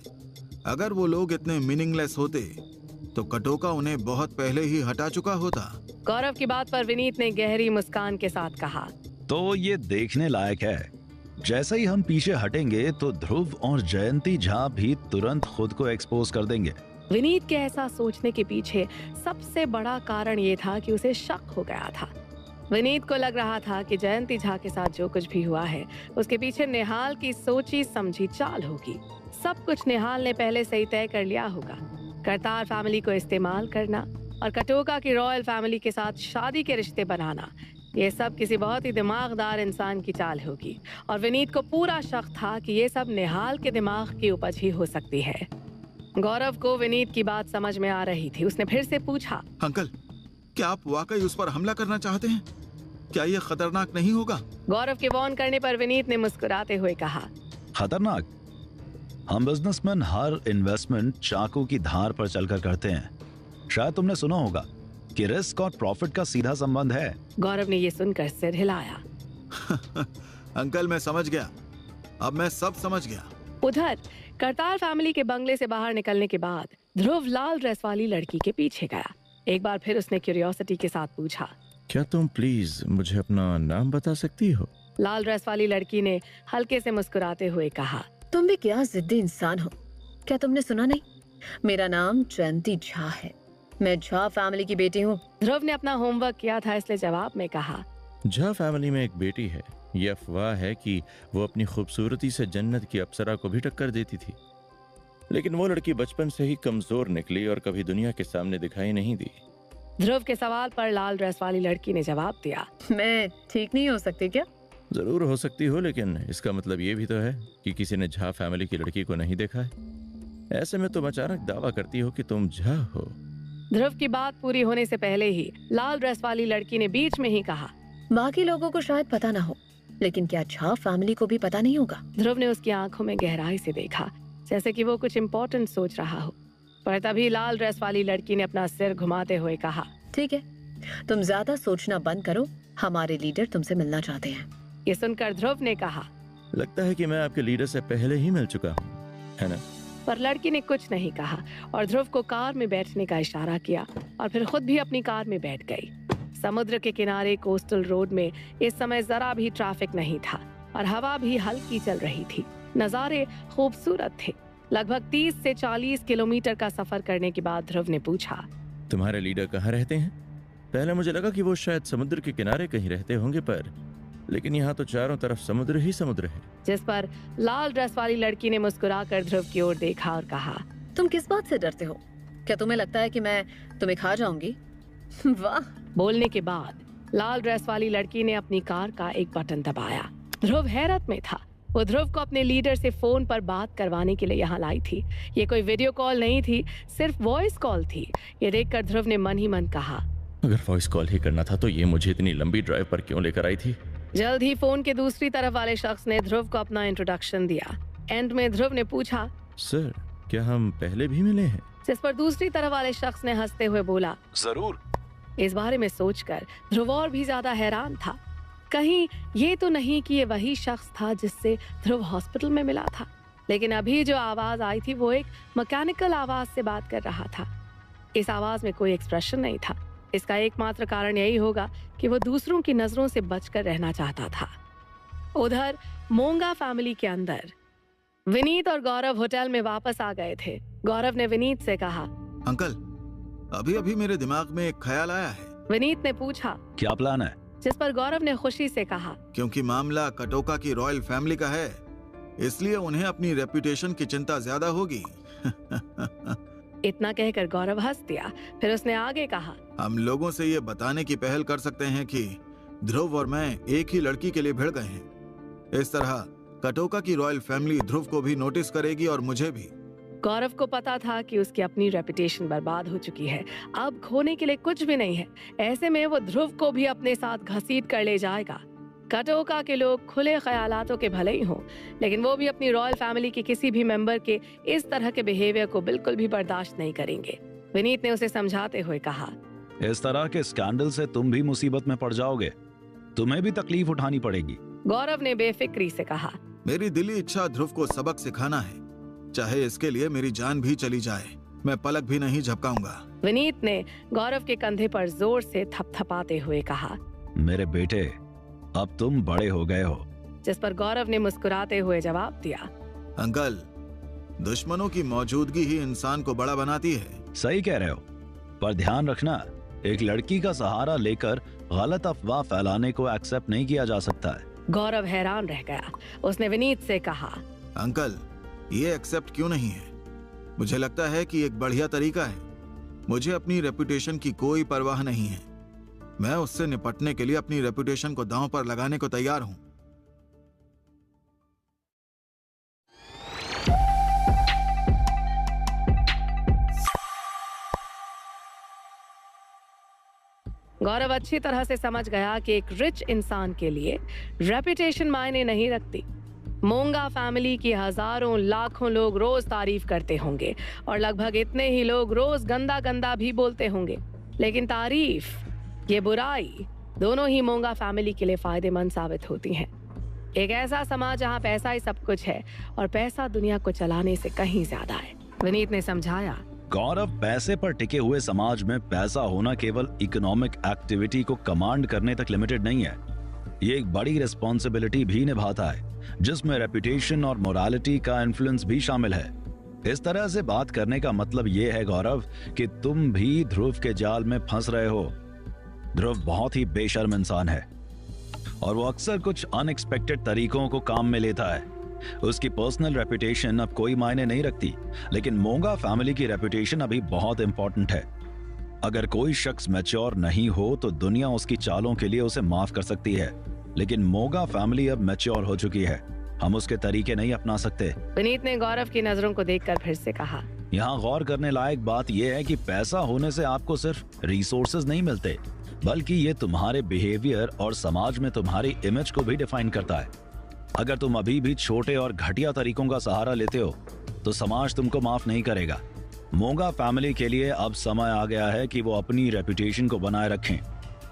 अगर वो लोग इतने मीनिंगलेस होते तो कटोका उन्हें बहुत पहले ही हटा चुका होता। गौरव की बात पर विनीत ने गहरी मुस्कान के साथ कहा, तो ये देखने लायक है। जैसे ही हम पीछे हटेंगे तो ध्रुव और जयंती झा भी तुरंत खुद को एक्सपोज कर देंगे। विनीत के ऐसा सोचने के पीछे सबसे बड़ा कारण ये था कि उसे शक हो गया था। विनीत को लग रहा था कि जयंती झा के साथ जो कुछ भी हुआ है उसके पीछे निहाल की सोची समझी चाल होगी। सब कुछ निहाल ने पहले से ही तय कर लिया होगा। करतार फैमिली को इस्तेमाल करना और कटोका की रॉयल फैमिली के साथ शादी के रिश्ते बनाना, ये सब किसी बहुत ही दिमागदार इंसान की चाल होगी। और विनीत को पूरा शक था कि ये सब निहाल के दिमाग की उपज ही हो सकती है। गौरव को विनीत की बात समझ में आ रही थी। उसने फिर से पूछा, अंकल, क्या आप वाकई उस पर हमला करना चाहते हैं? क्या ये खतरनाक नहीं होगा? गौरव के वॉर्न करने पर विनीत ने मुस्कुराते हुए कहा, खतरनाक? हम बिजनेसमैन हर इन्वेस्टमेंट चाकू की धार पर चलकर करते हैं। शायद तुमने सुना होगा कि रिस्क और प्रॉफिट का सीधा संबंध है। गौरव ने ये सुनकर सिर हिलाया। अंकल, मैं समझ गया, अब मैं सब समझ गया। उधर करतार फैमिली के बंगले से बाहर निकलने के बाद ध्रुव लाल ड्रेस वाली लड़की के पीछे गया। एक बार फिर उसने क्यूरियोसिटी के साथ पूछा, क्या तुम प्लीज मुझे अपना नाम बता सकती हो? लाल ड्रेस वाली लड़की ने हल्के से मुस्कुराते हुए कहा, तुम भी क्या जिद्दी इंसान हो। क्या तुमने सुना नहीं? मेरा नाम जयंती झा है। मैं झा फैमिली की बेटी हूँ। ध्रुव ने अपना होमवर्क किया था, इसलिए जवाब में कहा, झा फैमिली में एक बेटी है। ये अफवाह है कि वो अपनी खूबसूरती से जन्नत की अप्सरा को भी टक्कर देती थी, लेकिन वो लड़की बचपन से ही कमजोर निकली और कभी दुनिया के सामने दिखाई नहीं दी। ध्रुव के सवाल पर लाल ड्रेस वाली लड़की ने जवाब दिया, मैं ठीक नहीं हो सकती क्या? जरूर हो सकती हो, लेकिन इसका मतलब ये भी तो है कि किसी ने झा फैमिली की लड़की को नहीं देखा है। ऐसे में तुम अचानक दावा करती हो कि तुम झा हो। ध्रुव की बात पूरी होने से पहले ही लाल ड्रेस वाली लड़की ने बीच में ही कहा, बाकी लोगों को शायद पता ना हो, लेकिन क्या झा फैमिली को भी पता नहीं होगा? ध्रुव ने उसकी आंखों में गहराई से देखा, जैसे कि वो कुछ इम्पोर्टेंट सोच रहा हो। पर तभी लाल ड्रेस वाली लड़की ने अपना सिर घुमाते हुए कहा, ठीक है, तुम ज्यादा सोचना बंद करो। हमारे लीडर तुमसे मिलना चाहते हैं। ये सुनकर ध्रुव ने कहा, लगता है कि मैं आपके लीडर से पहले ही मिल चुका हूँ, है ना? पर लड़की ने कुछ नहीं कहा और ध्रुव को कार में बैठने का इशारा किया और फिर खुद भी अपनी कार में बैठ गई। समुद्र के किनारे कोस्टल रोड में इस समय जरा भी ट्रैफिक नहीं था और हवा भी हल्की चल रही थी। नजारे खूबसूरत थे। लगभग 30 से 40 किलोमीटर का सफर करने के बाद ध्रुव ने पूछा, तुम्हारे लीडर कहाँ रहते हैं? पहले मुझे लगा कि वो शायद समुद्र के किनारे कहीं रहते होंगे, पर लेकिन यहाँ तो चारों तरफ समुद्र ही समुद्र है। जिस पर लाल ड्रेस वाली लड़की ने मुस्कुराकर ध्रुव की ओर देखा और कहा, तुम किस बात से डरते हो? क्या तुम्हें लगता है कि मैं तुम्हें खा जाऊंगी? वाह। बोलने के बाद लाल ड्रेस वाली लड़की ने अपनी कार का एक बटन दबाया। ध्रुव हैरत में था। वो ध्रुव को अपने लीडर से फोन पर बात करवाने के लिए यहाँ लाई थी। ये कोई वीडियो कॉल नहीं थी, सिर्फ वॉइस कॉल थी। ये देखकर ध्रुव ने मन ही मन कहा, अगर वॉइस कॉल ही करना था तो ये मुझे इतनी लंबी ड्राइव पर क्यों लेकर आई थी? जल्द ही फोन के दूसरी तरफ वाले शख्स ने ध्रुव को अपना इंट्रोडक्शन दिया। एंड में ध्रुव ने पूछा, सर, क्या हम पहले भी मिले हैं? जिस पर दूसरी तरफ वाले शख्स ने हंसते हुए बोला, जरूर। इस बारे में सोचकर ध्रुव और भी ज्यादा हैरान था। कहीं ये तो नहीं कि ये वही शख्स था जिससे ध्रुव हॉस्पिटल में मिला था। लेकिन अभी जो आवाज आई थी वो एक मैकेनिकल आवाज से बात कर रहा था। इस आवाज में कोई एक्सप्रेशन नहीं था। इसका एकमात्र कारण यही होगा कि वो दूसरों की नजरों से बचकर रहना चाहता था। उधर मोंगा फैमिली के अंदर विनीत और गौरव होटल में वापस आ गए थे। गौरव ने विनीत से कहा, अंकल, अभी अभी मेरे दिमाग में एक ख्याल आया है। विनीत ने पूछा, क्या प्लान है? जिस पर गौरव ने खुशी से कहा, क्योंकि मामला कटोका की रॉयल फैमिली का है, इसलिए उन्हें अपनी रेपुटेशन की चिंता ज्यादा होगी। इतना कहकर गौरव हंस दिया। फिर उसने आगे कहा, हम लोगों से ये बताने की पहल कर सकते हैं कि ध्रुव और मैं एक ही लड़की के लिए भिड़ गए हैं। इस तरह कटोका की रॉयल फैमिली ध्रुव को भी नोटिस करेगी और मुझे भी। गौरव को पता था कि उसकी अपनी रेपुटेशन बर्बाद हो चुकी है, अब खोने के लिए कुछ भी नहीं है। ऐसे में वो ध्रुव को भी अपने साथ घसीट कर ले जाएगा। कटोका के लोग खुले ख्यालातों के भले ही हों, लेकिन वो भी अपनी रॉयल फैमिली के किसी भी मेंबर के इस तरह के बिहेवियर को बिल्कुल भी बर्दाश्त नहीं करेंगे। विनीत ने उसे समझाते हुए कहा, इस तरह के स्कैंडल से तुम भी मुसीबत में पड़ जाओगे, तुम्हें भी तकलीफ उठानी पड़ेगी। गौरव ने बेफिक्री से कहा, मेरी दिली इच्छा ध्रुव को सबक सिखाना है, चाहे इसके लिए मेरी जान भी चली जाए, मैं पलक भी नहीं झपकाऊंगा। विनीत ने गौरव के कंधे पर जोर से थपथपाते हुए कहा, मेरे बेटे, अब तुम बड़े हो गए हो। जिस पर गौरव ने मुस्कुराते हुए जवाब दिया, अंकल, दुश्मनों की मौजूदगी ही इंसान को बड़ा बनाती है। सही कह रहे हो, पर ध्यान रखना, एक लड़की का सहारा लेकर गलत अफवाह फैलाने को एक्सेप्ट नहीं किया जा सकता है। गौरव हैरान रह गया। उसने विनीत से कहा, अंकल, ये एक्सेप्ट क्यों नहीं है? मुझे लगता है कि एक बढ़िया तरीका है। मुझे अपनी रेपुटेशन की कोई परवाह नहीं है। मैं उससे निपटने के लिए अपनी रेपुटेशन को दांव पर लगाने को तैयार हूं। गौरव अच्छी तरह से समझ गया कि एक रिच इंसान के लिए रेपुटेशन मायने नहीं रखती। मोंगा फैमिली की हजारों लाखों लोग रोज तारीफ करते होंगे और लगभग इतने ही लोग रोज गंदा गंदा भी बोलते होंगे, लेकिन तारीफ, ये बुराई, दोनों ही मोंगा फैमिली के लिए फायदेमंद साबित होती हैं। एक ऐसा समाज जहां पैसा ही सब कुछ है और पैसा दुनिया को चलाने से कहीं ज्यादा है। विनीत ने समझाया, गौरव, पैसे पर टिके हुए समाज में पैसा होना केवल इकोनॉमिक एक्टिविटी को कमांड करने तक लिमिटेड नहीं है। ये एक बड़ी रिस्पॉन्सिबिलिटी भी निभाता है, जिसमें रेपुटेशन और मोरालिटी का इन्फ्लुएंस भी शामिल है। इस तरह से बात करने का मतलब ये है गौरव कि तुम भी ध्रुव के जाल में फंस रहे हो। ध्रुव बहुत ही बेशर्म इंसान है और वो अक्सर कुछ अनएक्सपेक्टेड तरीकों को काम में लेता है। उसकी पर्सनल रेपुटेशन अब कोई मायने नहीं रखती, लेकिन मोंगा फैमिली की रेपुटेशन अभी बहुत इंपॉर्टेंट है। अगर कोई शख्स मैच्योर नहीं हो तो दुनिया उसकी चालों के लिए उसे माफ कर सकती है, लेकिन मोंगा फैमिली अब मैच्योर हो चुकी है, हम उसके तरीके नहीं अपना सकते। विनीत ने गौरव की नजरों को देखकर फिर से कहा, यहाँ गौर करने लायक बात यह है कि पैसा होने से आपको सिर्फ रिसोर्सेज नहीं मिलते, बल्कि ये तुम्हारे बिहेवियर और समाज में तुम्हारी इमेज को भी डिफाइन करता है। अगर तुम अभी भी छोटे और घटिया तरीकों का सहारा लेते हो तो समाज तुमको माफ नहीं करेगा। मोंगा फैमिली के लिए अब समय आ गया है कि वो अपनी रेपुटेशन को बनाए रखें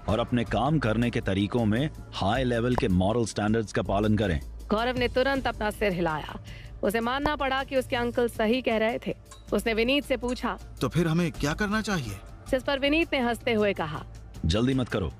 और अपने काम करने के तरीकों में हाई लेवल के मॉरल स्टैंडर्ड्स का पालन करें। गौरव ने तुरंत अपना सिर हिलाया। उसे मानना पड़ा कि उसके अंकल सही कह रहे थे। उसने विनीत से पूछा, तो फिर हमें क्या करना चाहिए? जिस पर विनीत ने हंसते हुए कहा, जल्दी मत करो,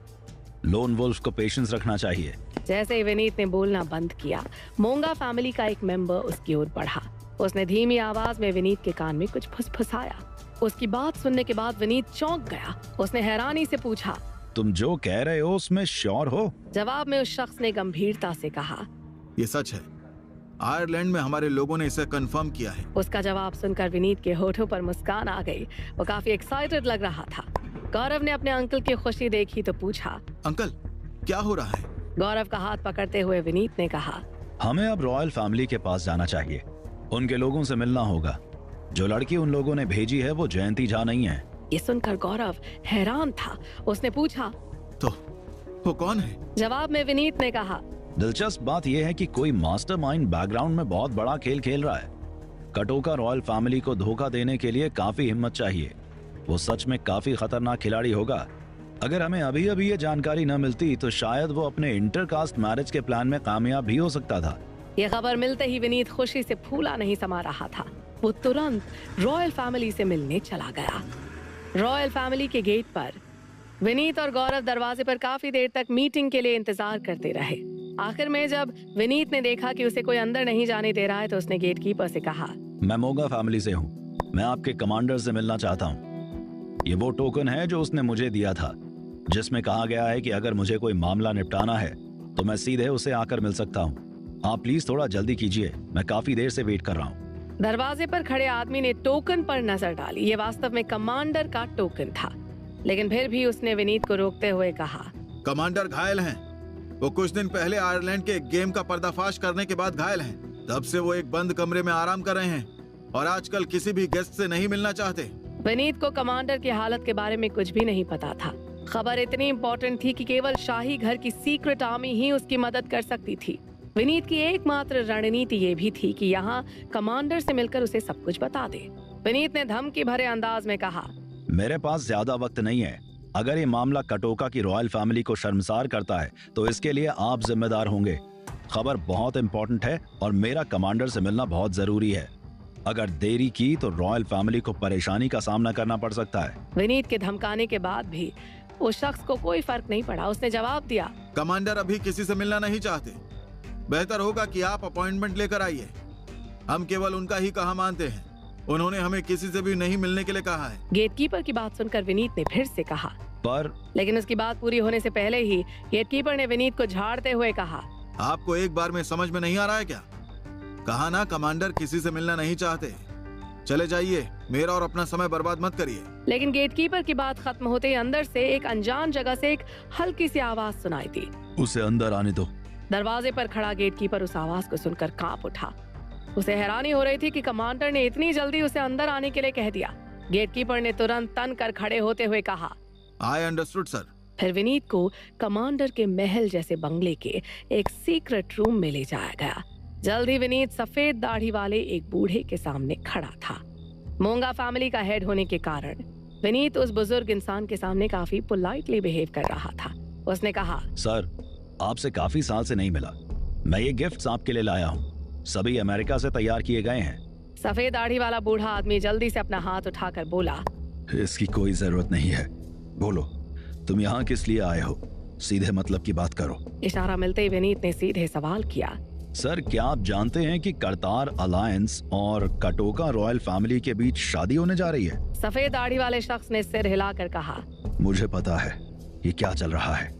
लोन वुल्फ को पेशेंस रखना चाहिए। जैसे ही विनीत ने बोलना बंद किया, मोंगा फैमिली का एक मेंबर उसकी ओर बढ़ा। उसने धीमी आवाज में विनीत के कान में कुछ फुसफुसाया। उसकी बात सुनने के बाद विनीत चौंक गया। उसने हैरानी से पूछा, तुम जो कह रहे हो उसमें श्योर हो? जवाब में उस शख्स ने गंभीरता से कहा, ये सच है। आयरलैंड में हमारे लोगों ने इसे कंफर्म किया है। उसका जवाब सुनकर विनीत के होठों पर मुस्कान आ गई। वो काफी एक्साइटेड लग रहा था। गौरव ने अपने अंकल की खुशी देखी तो पूछा, अंकल, क्या हो रहा है? गौरव का हाथ पकड़ते हुए विनीत ने कहा, हमें अब रॉयल फैमिली के पास जाना चाहिए, उनके लोगों से मिलना होगा। जो लड़की उन लोगों ने भेजी है वो जयंती झा नहीं है। ये सुनकर गौरव हैरान था। उसने पूछा, तो वो कौन है? जवाब में विनीत ने कहा, दिलचस्प बात यह है कि कोई मास्टरमाइंड बैकग्राउंड में बहुत बड़ा खेल खेल रहा है। कटोका रॉयल फैमिली को धोखा देने के लिए काफी हिम्मत चाहिए। वो सच में काफी खतरनाक खिलाड़ी होगा। अगर हमें अभी अभी ये जानकारी न मिलती तो शायद वो अपने इंटरकास्ट मैरिज के प्लान में कामयाब भी हो सकता था। ये खबर मिलते ही विनीत खुशी से फूला नहीं समा रहा था। वो तुरंत रॉयल फैमिली से मिलने चला गया। रॉयल फैमिली के गेट पर विनीत और गौरव दरवाजे पर काफी देर तक मीटिंग के लिए इंतजार करते रहे। आखिर में जब विनीत ने देखा कि उसे कोई अंदर नहीं जाने दे रहा है तो उसने गेटकीपर से कहा, मैं मोंगा फैमिली से हूँ, मैं आपके कमांडर से मिलना चाहता हूँ। ये वो टोकन है जो उसने मुझे दिया था, जिसमें कहा गया है कि अगर मुझे कोई मामला निपटाना है तो मैं सीधे उसे आकर मिल सकता हूँ। आप प्लीज थोड़ा जल्दी कीजिए, मैं काफी देर से वेट कर रहा हूँ। दरवाजे पर खड़े आदमी ने टोकन पर नजर डाली। ये वास्तव में कमांडर का टोकन था, लेकिन फिर भी उसने विनीत को रोकते हुए कहा, कमांडर घायल हैं। वो कुछ दिन पहले आयरलैंड के एक गेम का पर्दाफाश करने के बाद घायल हैं। तब से वो एक बंद कमरे में आराम कर रहे हैं। और आजकल किसी भी गेस्ट से नहीं मिलना चाहते। विनीत को कमांडर की हालत के बारे में कुछ भी नहीं पता था। खबर इतनी इम्पोर्टेंट थी कि केवल शाही घर की सीक्रेट आर्मी ही उसकी मदद कर सकती थी। विनीत की एकमात्र रणनीति ये भी थी कि यहाँ कमांडर से मिलकर उसे सब कुछ बता दे। विनीत ने धमकी भरे अंदाज में कहा, मेरे पास ज्यादा वक्त नहीं है। अगर ये मामला कटोका की रॉयल फैमिली को शर्मसार करता है तो इसके लिए आप जिम्मेदार होंगे। खबर बहुत इंपॉर्टेंट है और मेरा कमांडर से मिलना बहुत जरूरी है। अगर देरी की तो रॉयल फैमिली को परेशानी का सामना करना पड़ सकता है। विनीत के धमकाने के बाद भी उस शख्स को कोई फर्क नहीं पड़ा। उसने जवाब दिया, कमांडर अभी किसी से मिलना नहीं चाहते। बेहतर होगा कि आप अपॉइंटमेंट लेकर आइए। हम केवल उनका ही कहा मानते हैं। उन्होंने हमें किसी से भी नहीं मिलने के लिए कहा है। गेटकीपर की बात सुनकर विनीत ने फिर से कहा, पर लेकिन उसकी बात पूरी होने से पहले ही गेटकीपर ने विनीत को झाड़ते हुए कहा, आपको एक बार में समझ में नहीं आ रहा है क्या? कहा ना कमांडर किसी से मिलना नहीं चाहते। चले जाइए, मेरा और अपना समय बर्बाद मत करिए। लेकिन गेटकीपर की बात खत्म होते ही अंदर से एक अनजान जगह से एक हल्की सी आवाज सुनाई दी। उसे अंदर आने दो। दरवाजे पर खड़ा गेटकीपर उस आवाज को सुनकर कांप उठा। उसे हैरानी हो रही थी कि कमांडर ने इतनी जल्दी उसे अंदर आने के लिए कह दिया। गेटकीपर ने तुरंत तन कर खड़े होते हुए कहा, आई अंडरस्टूड सर। फिर विनीत को कमांडर के महल जैसे बंगले के एक सीक्रेट रूम में ले जाया गया। जल्द ही विनीत सफेद दाढ़ी वाले एक बूढ़े के सामने खड़ा था। मोंगा फैमिली का हेड होने के कारण विनीत उस बुजुर्ग इंसान के सामने काफी पोलाइटली बिहेव कर रहा था। उसने कहा, सर, आपसे काफी साल से नहीं मिला। मैं ये गिफ्ट्स आपके लिए लाया हूँ। सभी अमेरिका से तैयार किए गए हैं। सफेद दाढ़ी वाला बूढ़ा आदमी जल्दी से अपना हाथ उठाकर बोला, इसकी कोई जरूरत नहीं है। बोलो, तुम यहाँ किस लिए आए हो? सीधे मतलब की बात करो। इशारा मिलते ही विनीत ने सीधे सवाल किया, सर, क्या आप जानते हैं कि करतार अलायंस और कटोका रॉयल फैमिली के बीच शादी होने जा रही है? सफेद दाढ़ी वाले शख्स ने सिर हिलाकर कहा, मुझे पता है ये क्या चल रहा है।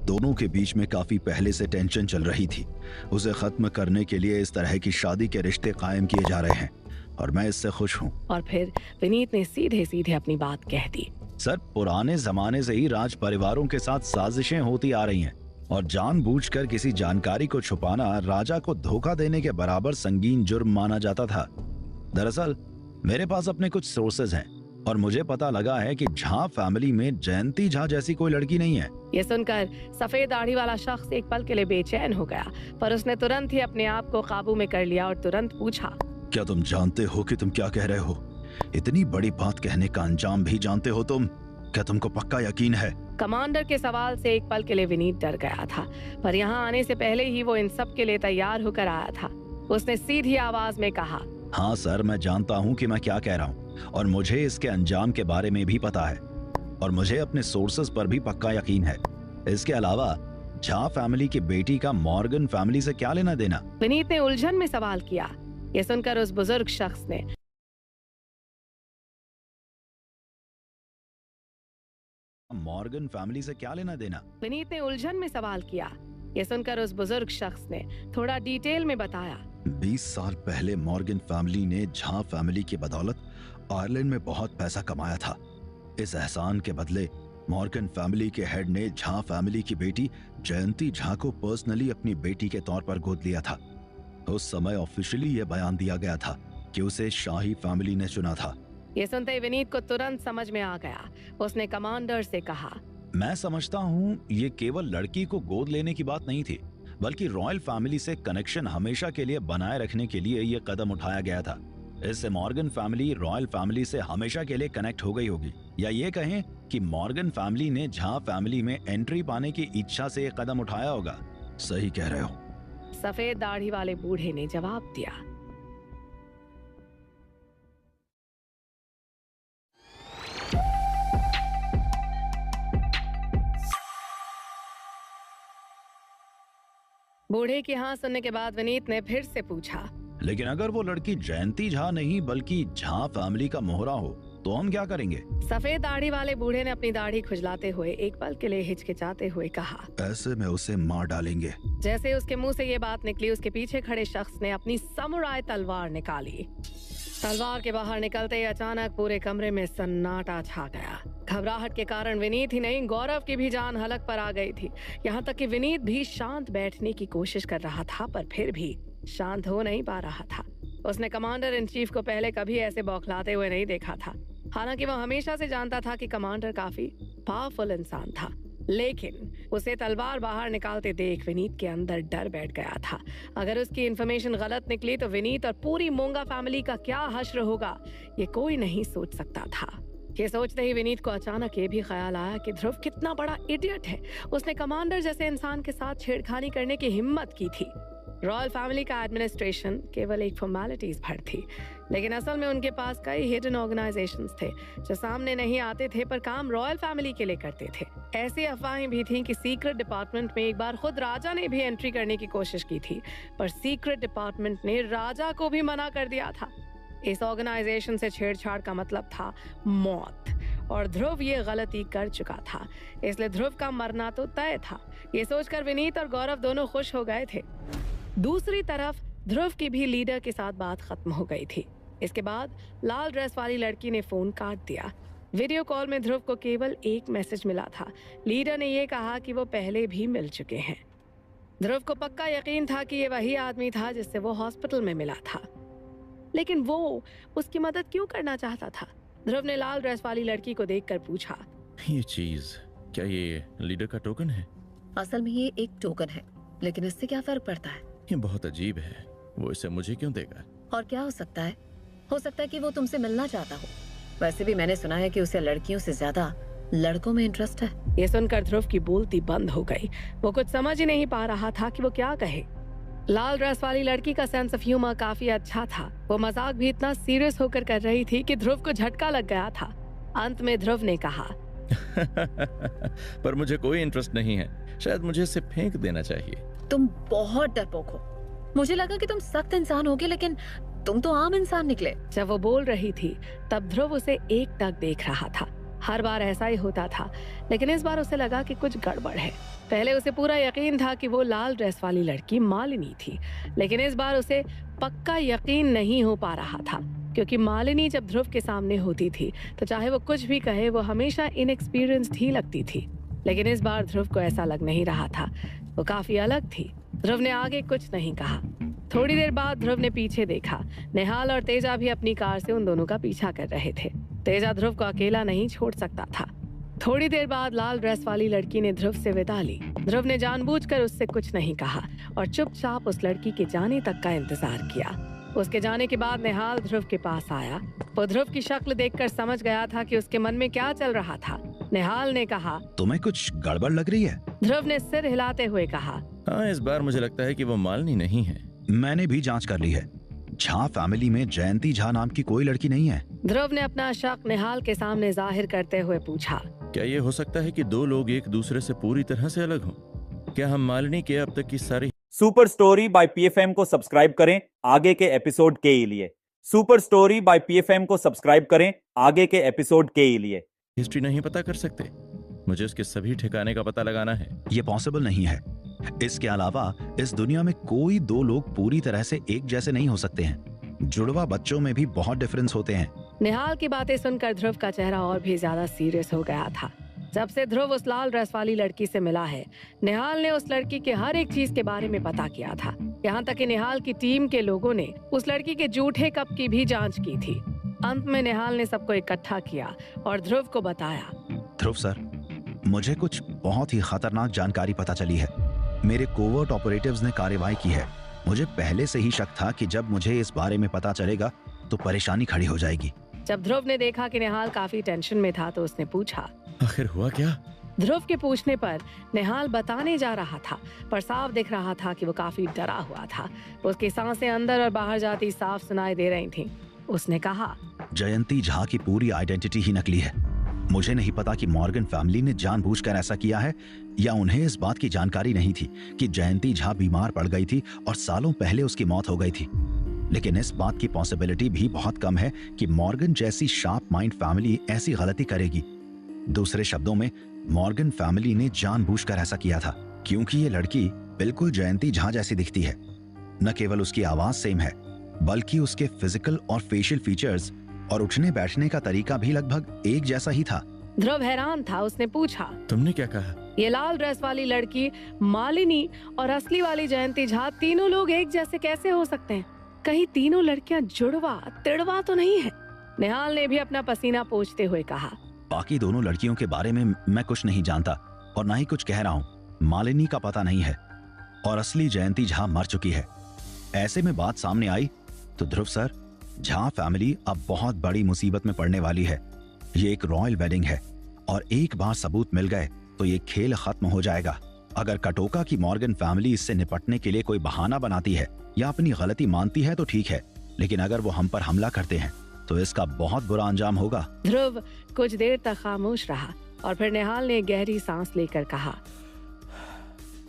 दोनों के बीच में काफी पहले से टेंशन चल रही थी। उसे खत्म करने के लिए इस तरह की शादी के रिश्ते कायम किए जा रहे हैं और मैं इससे खुश हूँ। और फिर विनीत ने सीधे सीधे अपनी बात कह दी। सर, पुराने जमाने से ही राज परिवारों के साथ साजिशें होती आ रही हैं और जानबूझकर किसी जानकारी को छुपाना राजा को धोखा देने के बराबर संगीन जुर्म माना जाता था। दरअसल मेरे पास अपने कुछ सोर्सेज हैं और मुझे पता लगा है कि झा फैमिली में जयंती झा जैसी कोई लड़की नहीं है। ये सुनकर सफेद दाढ़ी वाला शख्स एक पल के लिए बेचैन हो गया, पर उसने तुरंत ही अपने आप को काबू में कर लिया और तुरंत पूछा, क्या तुम जानते हो कि तुम क्या कह रहे हो? इतनी बड़ी बात कहने का अंजाम भी जानते हो तुम? क्या तुमको पक्का यकीन है? कमांडर के सवाल से एक पल के लिए विनीत डर गया था, पर यहाँ आने से पहले ही वो इन सब के लिए तैयार होकर आया था। उसने सीधी आवाज में कहा, हाँ सर, मैं जानता हूँ कि मैं क्या कह रहा हूँ और मुझे इसके अंजाम के बारे में भी पता है और मुझे अपने सोर्सेज पर भी पक्का यकीन है। इसके अलावा झा फैमिली की बेटी का मॉर्गन फैमिली से क्या लेना देना? विनीत ने उलझन में सवाल किया। ये सुनकर उस बुजुर्ग शख्स ने मॉर्गन फैमिली से क्या लेना देना? विनीत ने उलझन में सवाल किया। ये सुनकर उस बुजुर्ग शख्स ने थोड़ा डिटेल में बताया। 20 साल पहले मॉर्गन फैमिली ने झा फैमिली की बदौलत आयरलैंड में बहुत पैसा कमाया था। इस एहसान के बदले मॉर्गन फैमिली के हेड ने झा फैमिली की बेटी जयंती झा को पर्सनली अपनी बेटी के तौर पर गोद लिया था। उस समय ऑफिशियली यह बयान दिया गया था कि उसे शाही फैमिली ने चुना था। ये सुनते ही विनीत को तुरंत समझ में आ गया। उसने कमांडर से कहा, मैं समझता हूँ ये केवल लड़की को गोद लेने की बात नहीं थी, बल्कि रॉयल फैमिली से कनेक्शन हमेशा के लिए बनाए रखने के लिए ये कदम उठाया गया था। इससे मॉर्गन फैमिली रॉयल फैमिली से हमेशा के लिए कनेक्ट हो गई होगी, या ये कहें कि मॉर्गन फैमिली ने झा फैमिली में एंट्री पाने की इच्छा से ये कदम उठाया होगा। सही कह रहे हो। सफेद दाढ़ी वाले बूढ़े ने जवाब दिया। बूढ़े की हाँ सुनने के बाद विनीत ने फिर से पूछा, लेकिन अगर वो लड़की जयंती झा नहीं बल्कि झा फैमिली का मोहरा हो तो हम क्या करेंगे? सफेद दाढ़ी वाले बूढ़े ने अपनी दाढ़ी खुजलाते हुए एक पल के लिए हिचकिचाते हुए कहा, ऐसे में उसे मार डालेंगे। जैसे उसके मुंह से ये बात निकली, उसके पीछे खड़े शख्स ने अपनी समुराई तलवार निकाली। तलवार के बाहर निकलते ही अचानक पूरे कमरे में सन्नाटा छा गया। घबराहट के कारण विनीत ही नहीं, गौरव की भी जान हलक पर आ गई थी। यहाँ तक कि विनीत भी शांत बैठने की कोशिश कर रहा था, पर फिर भी शांत हो नहीं पा रहा था। उसने कमांडर इन चीफ को पहले कभी ऐसे बौखलाते हुए नहीं देखा था। हालांकि वो हमेशा से जानता था कि कमांडर काफी पावरफुल इंसान था, लेकिन उसे तलवार बाहर निकालते देख विनीत के अंदर डर बैठ गया था। अगर उसकी इन्फॉर्मेशन गलत निकली तो विनीत और पूरी मोंगा फैमिली का क्या हश्र होगा, ये कोई नहीं सोच सकता था। ये सोचते ही विनीत को अचानक ये भी ख्याल आया कि ध्रुव कितना बड़ा इडियट है। उसने कमांडर जैसे इंसान के साथ छेड़खानी करने की हिम्मत की थी। रॉयल फैमिली का एडमिनिस्ट्रेशन केवल एक फॉर्मेलिटीज भर थी, लेकिन असल में उनके पास कई हिडन ऑर्गेनाइजेशंस थे जो सामने नहीं आते थे पर काम रॉयल फैमिली के लिए करते थे। ऐसी अफवाहें भी थीं कि सीक्रेट डिपार्टमेंट में एक बार खुद राजा ने भी एंट्री करने की कोशिश की थी, पर सीक्रेट डिपार्टमेंट ने राजा को भी मना कर दिया था। इस ऑर्गेनाइजेशन से छेड़छाड़ का मतलब था मौत, और ध्रुव ये गलती कर चुका था, इसलिए ध्रुव का मरना तो तय था। ये सोचकर विनीत और गौरव दोनों खुश हो गए थे। दूसरी तरफ ध्रुव की भी लीडर के साथ बात खत्म हो गई थी। इसके बाद लाल ड्रेस वाली लड़की ने फोन काट दिया। वीडियो कॉल में ध्रुव को केवल एक मैसेज मिला था। लीडर ने यह कहा कि वो पहले भी मिल चुके हैं। ध्रुव को पक्का यकीन था कि ये वही आदमी था जिससे वो हॉस्पिटल में मिला था, लेकिन वो उसकी मदद क्यों करना चाहता था? ध्रुव ने लाल ड्रेस वाली लड़की को देखकर पूछा, ये चीज क्या ये लीडर का टोकन है? असल में ये एक टोकन है, लेकिन इससे क्या फर्क पड़ता है? ये बहुत अजीब है, वो इसे मुझे क्यों देगा? और क्या हो सकता है? हो सकता है कि वो तुमसे मिलना चाहता हो। वैसे भी मैंने सुना है कि उसे लड़कियों से ज्यादा लड़कों में इंटरेस्ट है। ये सुनकर ध्रुव की बोलती बंद हो गई। वो कुछ समझ ही नहीं पा रहा था कि वो क्या कहे। लाल ड्रेस वाली लड़की का सेंस ऑफ ह्यूमर काफी अच्छा था। वो मजाक भी इतना सीरियस होकर कर रही थी कि ध्रुव को झटका लग गया था। अंत में ध्रुव ने कहा, पर मुझे कोई इंटरेस्ट नहीं है, शायद मुझे इसे फेंक देना चाहिए। तुम बहुत डरपोक हो। मुझे लगा कि तुम सख्त इंसान होगे, लेकिन तुम तो आम इंसान निकले। जब वो बोल रही थी तब ध्रुव उसे एकटक देख रहा था। हर बार ऐसा ही होता था, लेकिन इस बार उसे लगा कि कुछ गड़बड़ है। पहले उसे पूरा यकीन था कि वो लाल ड्रेस वाली लड़की मालिनी थी, लेकिन इस बार उसे पक्का यकीन नहीं हो पा रहा था, क्योंकि मालिनी जब ध्रुव के सामने होती थी तो चाहे वो कुछ भी कहे वो हमेशा इनएक्सपीरियंस्ड ही लगती थी। लेकिन इस बार ध्रुव को ऐसा लग नहीं रहा था, वो काफी अलग थी। ध्रुव ने आगे कुछ नहीं कहा। थोड़ी देर बाद ध्रुव ने पीछे देखा। निहाल और तेजा भी अपनी कार से उन दोनों का पीछा कर रहे थे। तेजा ध्रुव को अकेला नहीं छोड़ सकता था। थोड़ी देर बाद लाल ड्रेस वाली लड़की ने ध्रुव से विदा ली। ध्रुव ने जानबूझकर उससे कुछ नहीं कहा और चुपचाप उस लड़की के जाने तक का इंतजार किया। उसके जाने के बाद निहाल ध्रुव के पास आया। वो ध्रुव की शक्ल देखकर समझ गया था कि उसके मन में क्या चल रहा था। निहाल ने कहा, तुम्हें कुछ गड़बड़ लग रही है? ध्रुव ने सिर हिलाते हुए कहा, हाँ, इस बार मुझे लगता है कि वो मालिनी नहीं है। मैंने भी जांच कर ली है। झा फैमिली में जयंती झा नाम की कोई लड़की नहीं है। ध्रुव ने अपना शक निहाल के सामने जाहिर करते हुए पूछा, क्या ये हो सकता है कि दो लोग एक दूसरे से पूरी तरह से अलग हों? क्या हम मालिनी के अब तक की सारी सुपर स्टोरी बाय पीएफएम को सब्सक्राइब करें आगे के एपिसोड के लिए। सुपर स्टोरी बाय पीएफएम को सब्सक्राइब करें आगे के एपिसोड के लिए। हिस्ट्री नहीं पता कर सकते? मुझे उसके सभी ठिकाने का पता लगाना है। ये पॉसिबल नहीं है। इसके अलावा इस दुनिया में कोई दो लोग पूरी तरह से एक जैसे नहीं हो सकते हैं। जुड़वा बच्चों में भी बहुत डिफरेंस होते हैं। निहाल की बातें सुनकर ध्रुव का चेहरा और भी ज्यादा सीरियस हो गया था। जब से ध्रुव उस लाल ड्रेस वाली लड़की से मिला है, निहाल ने उस लड़की के हर एक चीज के बारे में पता किया था। यहाँ तक कि निहाल की टीम के लोगों ने उस लड़की के झूठे कप की भी जांच की थी। अंत में निहाल ने सबको इकट्ठा किया और ध्रुव को बताया, ध्रुव सर, मुझे कुछ बहुत ही खतरनाक जानकारी पता चली है। मेरे कोवर्ट ऑपरेटिव्स ने कार्रवाई की है। मुझे पहले से ही शक था कि जब मुझे इस बारे में पता चलेगा तो परेशानी खड़ी हो जाएगी। जब ध्रुव ने देखा कि निहाल काफी टेंशन में था तो उसने पूछा, आखिर हुआ क्या? ध्रुव के पूछने पर निहाल बताने जा रहा था, पर साफ दिख रहा था कि वो काफी डरा हुआ था। उसकी सांसें अंदर और बाहर जाती साफ सुनाई दे रही थीं। उसने कहा, जयंती झा की पूरी आइडेंटिटी ही नकली है। मुझे नहीं पता कि मॉर्गन फैमिली ने जानबूझकर ऐसा किया है या उन्हें इस बात की जानकारी नहीं थी कि जयंती झा बीमार पड़ गई थी और सालों पहले उसकी मौत हो गई थी। लेकिन इस बात की पॉसिबिलिटी भी बहुत कम है कि मॉर्गन जैसी शार्प माइंड फैमिली ऐसी गलती करेगी। दूसरे शब्दों में, मॉर्गन फैमिली ने जानबूझकर ऐसा किया था, क्योंकि ये लड़की बिल्कुल जयंती झा जैसी दिखती है। न केवल उसकी आवाज सेम है, बल्कि उसके फिजिकल और फेशियल फीचर्स और उठने बैठने का तरीका भी लगभग एक जैसा ही था। ध्रुव हैरान था। उसने पूछा, तुमने क्या कहा? ये लाल ड्रेस वाली लड़की मालिनी और असली वाली जयंती झा तीनों लोग एक जैसे कैसे हो सकते हैं? कहीं तीनों लड़कियां जुड़वा तिड़वा तो नहीं है? निहाल ने भी अपना पसीना पोंछते हुए कहा। बाकी दोनों लड़कियों के बारे में मैं कुछ नहीं जानता और ना ही कुछ कह रहा हूँ। मालिनी का पता नहीं है और असली जयंती झा मर चुकी है। ऐसे में बात सामने आई तो ध्रुव सर, झा फैमिली अब बहुत बड़ी मुसीबत में पड़ने वाली है। ये एक रॉयल वेडिंग है और एक बार सबूत मिल गए तो ये खेल खत्म हो जाएगा। अगर कटोका की मॉर्गन फैमिली इससे निपटने के लिए कोई बहाना बनाती है या अपनी गलती मानती है तो ठीक है, लेकिन अगर वो हम पर हमला करते हैं तो इसका बहुत बुरा अंजाम होगा। ध्रुव कुछ देर तक खामोश रहा और फिर निहाल ने गहरी सांस लेकर कहा,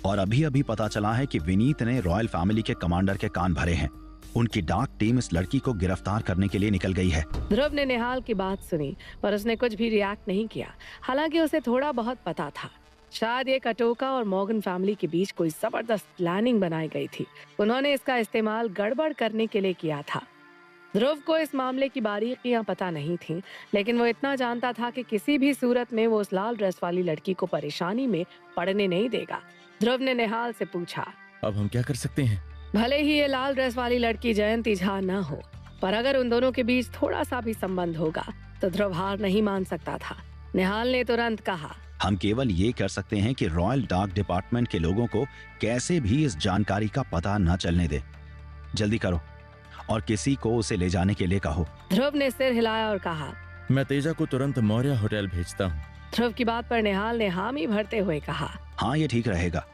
और अभी अभी पता चला है कि विनीत ने रॉयल फैमिली के कमांडर के कान भरे हैं। उनकी डाक टीम इस लड़की को गिरफ्तार करने के लिए निकल गई है। ध्रुव ने निहाल की बात सुनी पर उसने कुछ भी रिएक्ट नहीं किया। हालांकि उसे थोड़ा बहुत पता था, शायद ये कटोका और मॉर्गन फैमिली के बीच कोई जबरदस्त प्लानिंग बनाई गई थी। उन्होंने इसका इस्तेमाल गड़बड़ करने के लिए किया था। ध्रुव को इस मामले की बारीकियां पता नहीं थी, लेकिन वो इतना जानता था कि किसी भी सूरत में वो उस लाल ड्रेस वाली लड़की को परेशानी में पड़ने नहीं देगा। ध्रुव ने निहाल से पूछा, अब हम क्या कर सकते हैं? भले ही ये लाल ड्रेस वाली लड़की जयंती झा न हो, पर अगर उन दोनों के बीच थोड़ा सा भी संबंध होगा तो ध्रुव हार नहीं मान सकता था। निहाल ने तुरंत कहा, हम केवल ये कर सकते हैं कि रॉयल डाक डिपार्टमेंट के लोगों को कैसे भी इस जानकारी का पता न चलने दे। जल्दी करो और किसी को उसे ले जाने के लिए कहो। ध्रुव ने सिर हिलाया और कहा, मैं तेजा को तुरंत मौर्य होटल भेजता हूँ। ध्रुव की बात पर निहाल ने हामी भरते हुए कहा, हाँ ये ठीक रहेगा,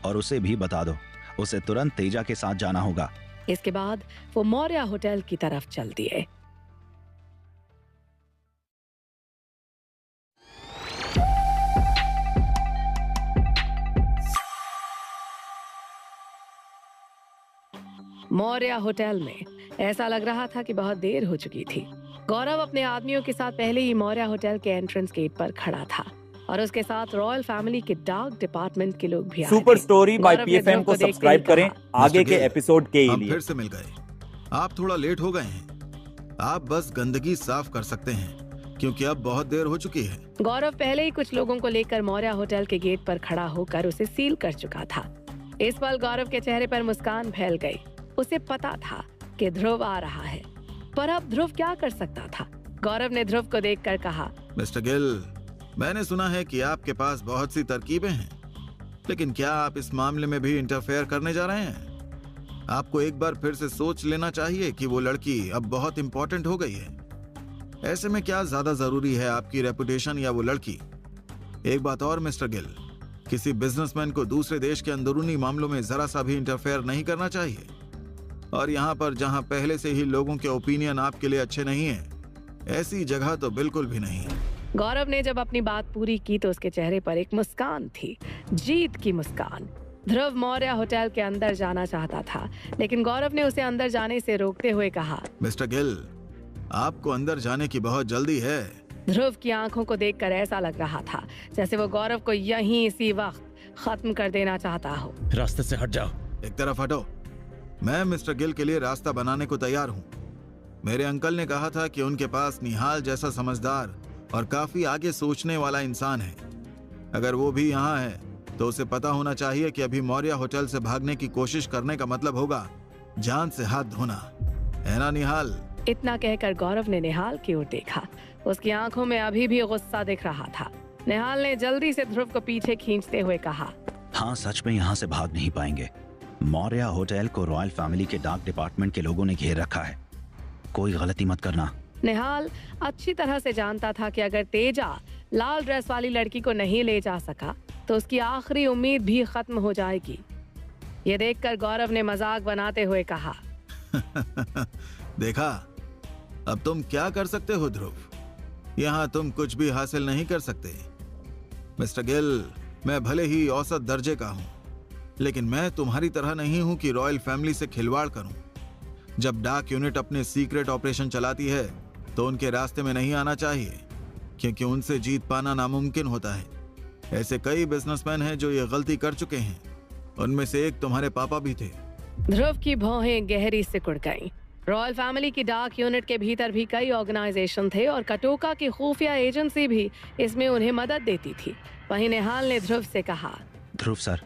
और उसे भी बता दो उसे तुरंत तेजा के साथ जाना होगा। इसके बाद वो मौर्य होटल की तरफ चल दिए। मौर्य होटल में ऐसा लग रहा था कि बहुत देर हो चुकी थी। गौरव अपने आदमियों के साथ पहले ही मौर्य होटल के एंट्रेंस गेट पर खड़ा था और उसके साथ रॉयल फैमिली के डाक डिपार्टमेंट के लोग भी आए सुपर थे। स्टोरी बाय गौरव ने पीएफएम ध्रुव को देखते ही सब्सक्राइब करें कहा, आगे के गिल, एपिसोड के हम लिए। फिर से मिल गए। आप थोड़ा लेट हो गए हैं। आप बस गंदगी साफ कर सकते हैं क्योंकि अब बहुत देर हो चुकी है। गौरव पहले ही कुछ लोगों को लेकर मौर्य होटल के गेट पर खड़ा होकर उसे सील कर चुका था। इस पल गौरव के चेहरे पर मुस्कान फैल गई। उसे पता था कि ध्रुव आ रहा है, पर अब ध्रुव क्या कर सकता था? गौरव ने ध्रुव को देखकर कहा, मिस्टर गिल, मैंने सुना है कि आपके पास बहुत सी तरकीबें हैं, लेकिन क्या आप इस मामले में भी इंटरफेयर करने जा रहे हैं? आपको एक बार फिर से सोच लेना चाहिए कि वो लड़की अब बहुत इंपॉर्टेंट हो गई है। ऐसे में क्या ज्यादा जरूरी है, आपकी रेपुटेशन या वो लड़की? एक बात और मिस्टर गिल, किसी बिजनेसमैन को दूसरे देश के अंदरूनी मामलों में जरा सा भी इंटरफेयर नहीं करना चाहिए। और यहाँ पर जहाँ पहले से ही लोगों के ओपिनियन आपके लिए अच्छे नहीं हैं, ऐसी जगह तो बिल्कुल भी नहीं। गौरव ने जब अपनी बात पूरी की तो उसके चेहरे पर एक मुस्कान थी, जीत की मुस्कान। ध्रुव मौर्य होटल के अंदर जाना चाहता था, लेकिन गौरव ने उसे अंदर जाने से रोकते हुए कहा, मिस्टर गिल, आपको अंदर जाने की बहुत जल्दी है। ध्रुव की आंखों को देखकर ऐसा लग रहा था जैसे वो गौरव को यहीं इसी वक्त खत्म कर देना चाहता हो। रास्ते से हट जाओ। एक तरफ हटो। मैं मिस्टर गिल के लिए रास्ता बनाने को तैयार हूँ। मेरे अंकल ने कहा था कि उनके पास निहाल जैसा समझदार और काफी आगे सोचने वाला इंसान है। अगर वो भी यहाँ है तो उसे पता होना चाहिए कि अभी मौर्य होटल से भागने की कोशिश करने का मतलब होगा जान से हाथ धोना, है ना निहाल? इतना कहकर गौरव ने निहाल की ओर देखा। उसकी आंखों में अभी भी गुस्सा दिख रहा था। निहाल ने जल्दी से ध्रुव को पीछे खींचते हुए कहा, हाँ सच में यहाँ से भाग नहीं पाएंगे। मौर्य होटल को रॉयल फैमिली के डाक डिपार्टमेंट के लोगों ने घेर रखा है। कोई गलती मत करना। निहाल अच्छी तरह से जानता था कि अगर तेजा लाल ड्रेस वाली लड़की को नहीं ले जा सका तो उसकी आखिरी उम्मीद भी खत्म हो जाएगी। ये देखकर गौरव ने मजाक बनाते हुए कहा, देखा, अब तुम क्या कर सकते हो ध्रुव? यहाँ तुम कुछ भी हासिल नहीं कर सकते। मिस्टर गिल, मैं भले ही औसत दर्जे का हूँ, लेकिन मैं तुम्हारी तरह नहीं हूँ कि रॉयल फैमिली से खिलवाड़ करूँ। जब डाक यूनिट अपने सीक्रेट ऑपरेशन चलाती है तो उनके रास्ते में नहीं आना चाहिए, क्योंकि उनसे जीत पाना नामुमकिन होता है। ऐसे कई बिजनेसमैन हैं जो ये गलती कर चुके हैं, उनमें से एक तुम्हारे पापा भी थे। ध्रुव की भौहें गहरी सिकुड़ गईं। रॉयल फैमिली की डाक यूनिट के भीतर भी कई ऑर्गेनाइजेशन थे और कटोका की खुफिया एजेंसी भी इसमें उन्हें मदद देती थी। वहीं निहाल ने ध्रुव से कहा, ध्रुव सर,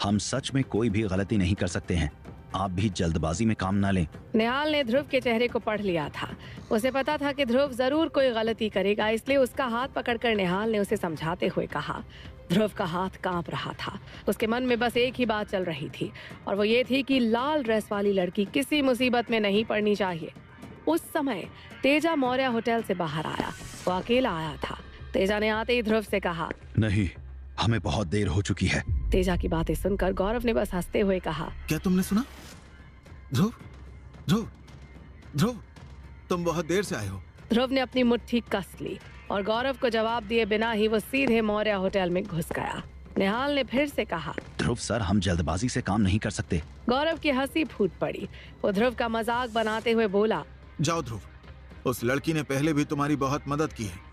हम सच में कोई भी गलती नहीं कर सकते हैं। आप भी जल्दबाजी में काम ना लें। निहाल ने ध्रुव के चेहरे को पढ़ लिया था। उसे पता था कि ध्रुव जरूर कोई गलती करेगा, इसलिए उसका हाथ पकड़कर निहाल ने उसे समझाते हुए कहा। ध्रुव का हाथ कांप रहा था। उसके मन में बस एक ही बात चल रही थी और वो ये थी कि लाल ड्रेस वाली लड़की किसी मुसीबत में नहीं पड़नी चाहिए। उस समय तेजा मौर्य होटल से बाहर आया। वो अकेला आया था। तेजा ने आते ही ध्रुव से कहा, नहीं, हमें बहुत देर हो चुकी है। तेजा की बातें सुनकर गौरव ने बस हंसते हुए कहा, क्या तुमने सुना? ध्रुव, ध्रुव, ध्रुव, तुम बहुत देर से आए हो। ध्रुव ने अपनी मुट्ठी कस ली और गौरव को जवाब दिए बिना ही वो सीधे मौर्य होटल में घुस गया। निहाल ने फिर से कहा, ध्रुव सर, हम जल्दबाजी से काम नहीं कर सकते। गौरव की हंसी फूट पड़ी। वो ध्रुव का मजाक बनाते हुए बोला, जाओ ध्रुव, उस लड़की ने पहले भी तुम्हारी बहुत मदद की है।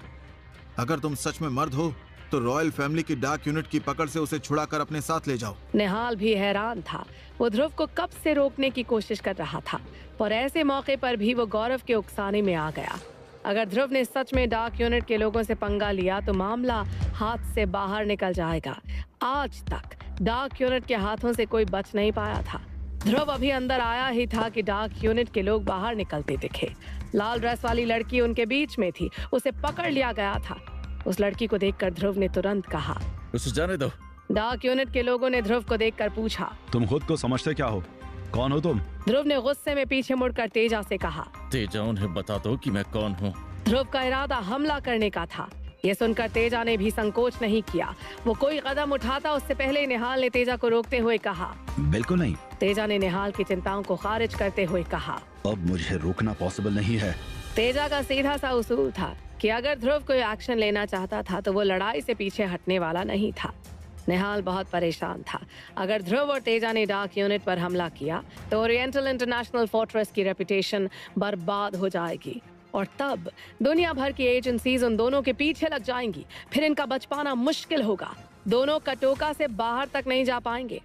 अगर तुम सच में मर्द हो तो रॉयल फैमिली की डार्क यूनिट की पकड़ से उसे छुड़ाकर अपने साथ ले जाओ। निहाल भी हैरान था। वो ध्रुव को कब से रोकने की कोशिश कर रहा था और ऐसे मौके पर भी वो गौरव के उकसाने में आ गया। अगर ध्रुव ने सच में डार्क यूनिट के लोगों से पंगा लिया तो मामला हाथ से बाहर निकल जाएगा। आज तक डार्क यूनिट के हाथों से कोई बच नहीं पाया था। ध्रुव अभी अंदर आया ही था कि डार्क यूनिट के लोग बाहर निकलते दिखे। लाल ड्रेस वाली लड़की उनके बीच में थी। उसे पकड़ लिया गया था। उस लड़की को देखकर ध्रुव ने तुरंत कहा, उसे जाने दो। डार्क यूनिट के लोगों ने ध्रुव को देखकर पूछा, तुम खुद को समझते क्या हो? कौन हो तुम? ध्रुव ने गुस्से में पीछे मुड़कर तेजा से कहा, तेजा, उन्हें बता दो कि मैं कौन हूँ। ध्रुव का इरादा हमला करने का था। ये सुनकर तेजा ने भी संकोच नहीं किया। वो कोई कदम उठाता उससे पहले निहाल ने तेजा को रोकते हुए कहा, बिल्कुल नहीं। तेजा ने निहाल की चिंताओं को खारिज करते हुए कहा, अब मुझे रोकना पॉसिबल नहीं है। तेजा का सीधा सा उसूल था कि अगर ध्रुव कोई एक्शन लेना चाहता था तो वो लड़ाई से पीछे हटने वाला नहीं था। निहाल बहुत परेशान था। अगर ध्रुव और तेजा ने डार्क यूनिट पर हमला किया तो ओरिएंटल इंटरनेशनल फोर्ट्रेस की रेपुटेशन बर्बाद हो जाएगी और तब दुनिया भर की एजेंसीज उन दोनों के पीछे लग जाएंगी। फिर इनका बच पाना मुश्किल होगा। दोनों कटोका से बाहर तक नहीं जा पाएंगे।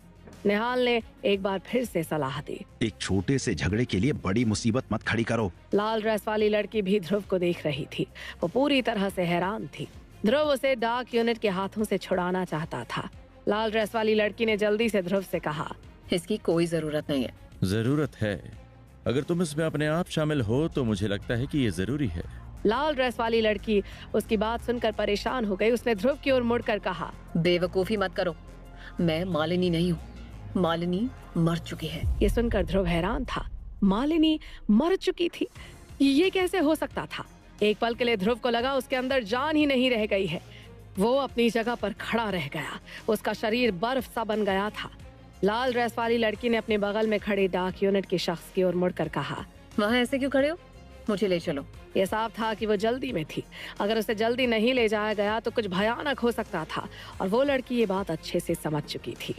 निहाल ने एक बार फिर से सलाह दी, एक छोटे से झगड़े के लिए बड़ी मुसीबत मत खड़ी करो। लाल ड्रेस वाली लड़की भी ध्रुव को देख रही थी। वो पूरी तरह से हैरान थी। ध्रुव उसे डार्क यूनिट के हाथों से छुड़ाना चाहता था। लाल ड्रेस वाली लड़की ने जल्दी से ध्रुव से कहा, इसकी कोई जरूरत नहीं है। जरूरत है। अगर तुम इसमें अपने आप शामिल हो तो मुझे लगता है कि ये जरूरी है। लाल ड्रेस वाली लड़की उसकी बात सुनकर परेशान हो गई। उसने ध्रुव की ओर मुड़कर कहा, बेवकूफी मत करो। मैं मालिनी नहीं हूँ। मालिनी मर चुकी है। ये सुनकर ध्रुव हैरान था। मालिनी मर चुकी थी? ये कैसे हो सकता था? एक पल के लिए ध्रुव को लगा उसके अंदर जान ही नहीं रह गई है। वो अपनी जगह पर खड़ा रह गया। उसका शरीर बर्फ सा बन गया था। लाल ड्रेस वाली लड़की ने अपने बगल में खड़े डार्क यूनिट के शख्स की ओर मुड़कर कहा, वहाँ ऐसे क्यों खड़े हो? मुझे ले चलो। यह साफ था कि वो जल्दी में थी। अगर उसे जल्दी नहीं ले जाया गया तो कुछ भयानक हो सकता था और वो लड़की ये बात अच्छे से समझ चुकी थी।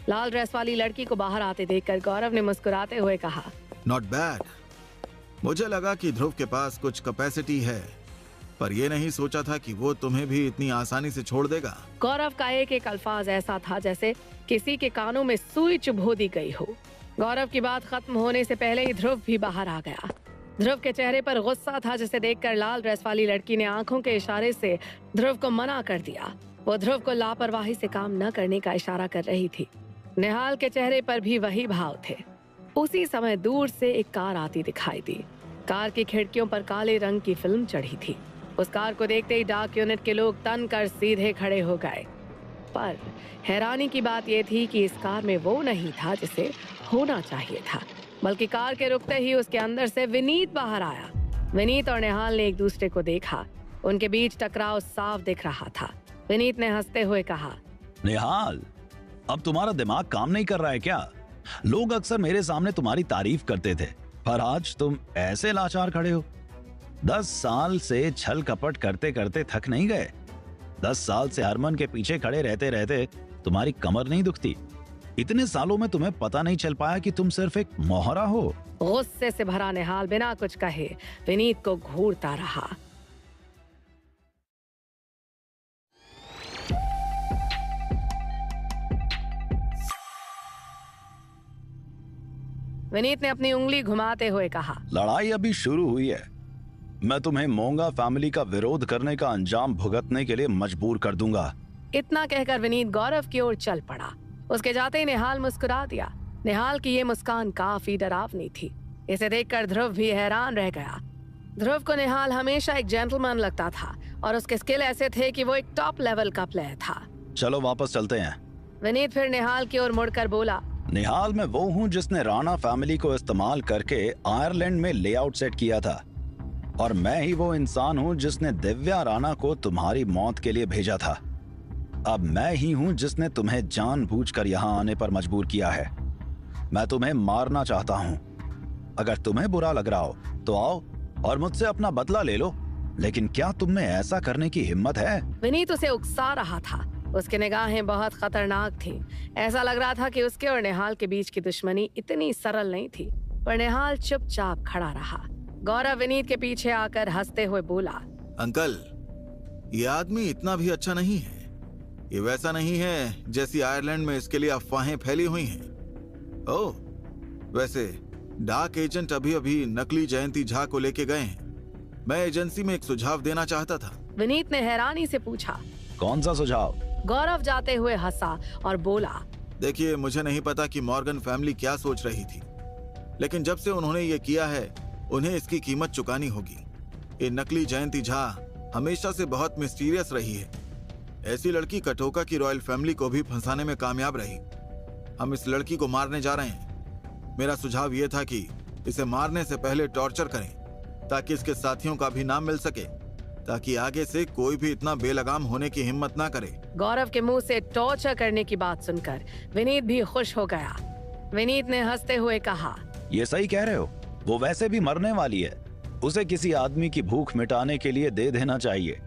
लाल ड्रेस वाली लड़की को बाहर आते देखकर गौरव ने मुस्कुराते हुए कहा, नॉट बैड। मुझे लगा कि ध्रुव के पास कुछ कैपेसिटी है, पर यह नहीं सोचा था कि वो तुम्हें भी इतनी आसानी से छोड़ देगा। गौरव का एक एक अल्फाज ऐसा था जैसे किसी के कानों में सुई चुभो दी गई हो। गौरव की बात खत्म होने से पहले ही ध्रुव भी बाहर आ गया। ध्रुव के चेहरे पर गुस्सा था, जिसे देखकर लाल ड्रेस वाली लड़की ने आंखों के इशारे से ध्रुव को मना कर दिया। वो ध्रुव को लापरवाही से काम न करने का इशारा कर रही थी। निहाल के चेहरे पर भी वही भाव थे। उसी समय दूर से एक कार आती दिखाई दी। कार की खिड़कियों पर काले रंग की फिल्म चढ़ी थी। उस कार को देखते ही डार्क यूनिट के लोग तन कर सीधे खड़े हो गए। पर हैरानी की बात यह थी कि इस कार में वो नहीं था जिसे होना चाहिए था, बल्कि कार के रुकते ही उसके अंदर से विनीत बाहर आया। विनीत और निहाल ने एक दूसरे को देखा। उनके बीच टकराव साफ दिख रहा था। विनीत ने हंसते हुए कहा, निहाल, अब तुम्हारा दिमाग काम नहीं कर रहा है क्या? लोग अक्सर मेरे सामने तुम्हारी तारीफ करते थे, पर आज तुम ऐसे लाचार खड़े हो। 10 साल से छल कपट करते करते थक नहीं गए? 10 साल से हरमन के पीछे खड़े रहते रहते तुम्हारी कमर नहीं दुखती? इतने सालों में तुम्हें पता नहीं चल पाया कि तुम सिर्फ एक मोहरा हो? गुस्से से भरा निहाल बिना कुछ कहे विनीत को घूरता रहा। विनीत ने अपनी उंगली घुमाते हुए कहा, लड़ाई अभी शुरू हुई है। मैं तुम्हें मोंगा फैमिली का विरोध करने का अंजाम भुगतने के लिए मजबूर कर दूंगा। इतना कहकर विनीत गौरव की ओर चल पड़ा। उसके जाते ही निहाल मुस्कुरा दिया। निहाल की ये मुस्कान काफी डरावनी थी। इसे देखकर ध्रुव भी हैरान रह गया। ध्रुव को निहाल हमेशा एक जेंटलमैन लगता था और उसके स्किल ऐसे थे कि वो एक टॉप लेवल का प्लेयर था। चलो वापस चलते हैं। विनीत फिर निहाल की ओर मुड़कर बोला, निहाल मैं वो हूँ जिसने राणा फैमिली को इस्तेमाल करके आयरलैंड में लेआउट सेट किया था, और मैं ही वो इंसान हूँ जिसने दिव्या राणा को तुम्हारी मौत के लिए भेजा था। अब मैं ही हूँ जिसने तुम्हें जानबूझकर यहाँ आने पर मजबूर किया है। मैं तुम्हें मारना चाहता हूँ। अगर तुम्हें बुरा लग रहा हो तो आओ और मुझसे अपना बदला ले लो, लेकिन क्या तुम में ऐसा करने की हिम्मत है? विनीत उसे उकसा रहा था। उसकी निगाहें बहुत खतरनाक थीं। ऐसा लग रहा था कि उसके और निहाल के बीच की दुश्मनी इतनी सरल नहीं थी। पर निहाल चुपचाप खड़ा रहा। गौरव विनीत के पीछे आकर हंसते हुए बोला, अंकल, ये आदमी इतना भी अच्छा नहीं है। ये वैसा नहीं है जैसी आयरलैंड में इसके लिए अफवाहें फैली हुई हैं। ओह, वैसे डाक एजेंट अभी अभी नकली जयंती झा को लेके गए हैं। मैं एजेंसी में एक सुझाव देना चाहता था। विनीत ने हैरानी से पूछा, कौन सा सुझाव? गौरव जाते हुए हंसा और बोला, देखिए, मुझे नहीं पता कि मॉर्गन फैमिली क्या सोच रही थी, लेकिन जब से उन्होंने ये किया है उन्हें इसकी कीमत चुकानी होगी। ये नकली जयंती झा हमेशा से बहुत मिस्टीरियस रही है। ऐसी लड़की कटोका की रॉयल फैमिली को भी फंसाने में कामयाब रही। हम इस लड़की को मारने जा रहे हैं। मेरा सुझाव ये था कि इसे मारने से पहले टॉर्चर करें ताकि इसके साथियों का भी नाम मिल सके, ताकि आगे से कोई भी इतना बेलगाम होने की हिम्मत ना करे। गौरव के मुंह से टॉर्चर करने की बात सुनकर विनीत भी खुश हो गया। विनीत ने हंसते हुए कहा, ये सही कह रहे हो। वो वैसे भी मरने वाली है। उसे किसी आदमी की भूख मिटाने के लिए दे देना चाहिए।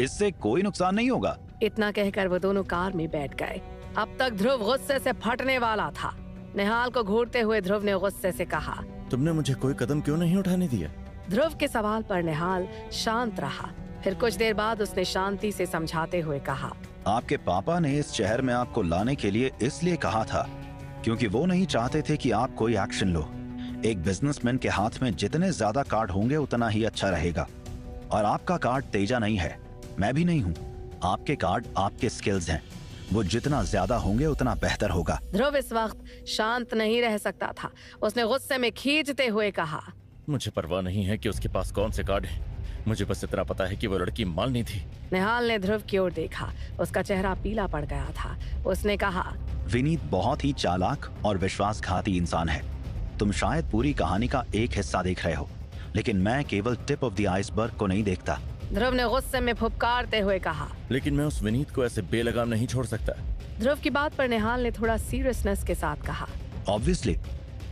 इससे कोई नुकसान नहीं होगा। इतना कहकर वो दोनों कार में बैठ गए। अब तक ध्रुव गुस्से से फटने वाला था। निहाल को घूरते हुए ध्रुव ने गुस्से से कहा, तुमने मुझे कोई कदम क्यों नहीं उठाने दिया? ध्रुव के सवाल पर निहाल शांत रहा। फिर कुछ देर बाद उसने शांति से समझाते हुए कहा, आपके पापा ने इस शहर में आपको लाने के लिए इसलिए कहा था क्योंकि वो नहीं चाहते थे कि आप कोई एक्शन लो। एक बिजनेसमैन के हाथ में जितने ज्यादा कार्ड होंगे उतना ही अच्छा रहेगा, और आपका कार्ड तेजा नहीं है, मैं भी नहीं हूँ। आपके कार्ड आपके स्किल्स हैं, वो जितना ज्यादा होंगे उतना बेहतर होगा। ध्रुव इस वक्त शांत नहीं रह सकता था। उसने गुस्से में खींचते हुए कहा, मुझे परवाह नहीं है कि उसके पास कौन से कार्ड हैं। मुझे बस इतना पता है कि वो लड़की मालनी थी। निहाल ने ध्रुव की ओर देखा। उसका चेहरा पीला पड़ गया था। उसने कहा, विनीत बहुत ही चालाक और विश्वासघाती इंसान है। तुम शायद पूरी कहानी का एक हिस्सा देख रहे हो, लेकिन मैं केवल टिप ऑफ द आइसबर्ग को नहीं देखता। ध्रुव ने गुस्से में फुफकारते हुए कहा, लेकिन मैं उस विनीत को ऐसे बेलगाम नहीं छोड़ सकता। ध्रुव की बात पर निहाल ने थोड़ा सीरियसनेस के साथ कहा, ऑब्वियसली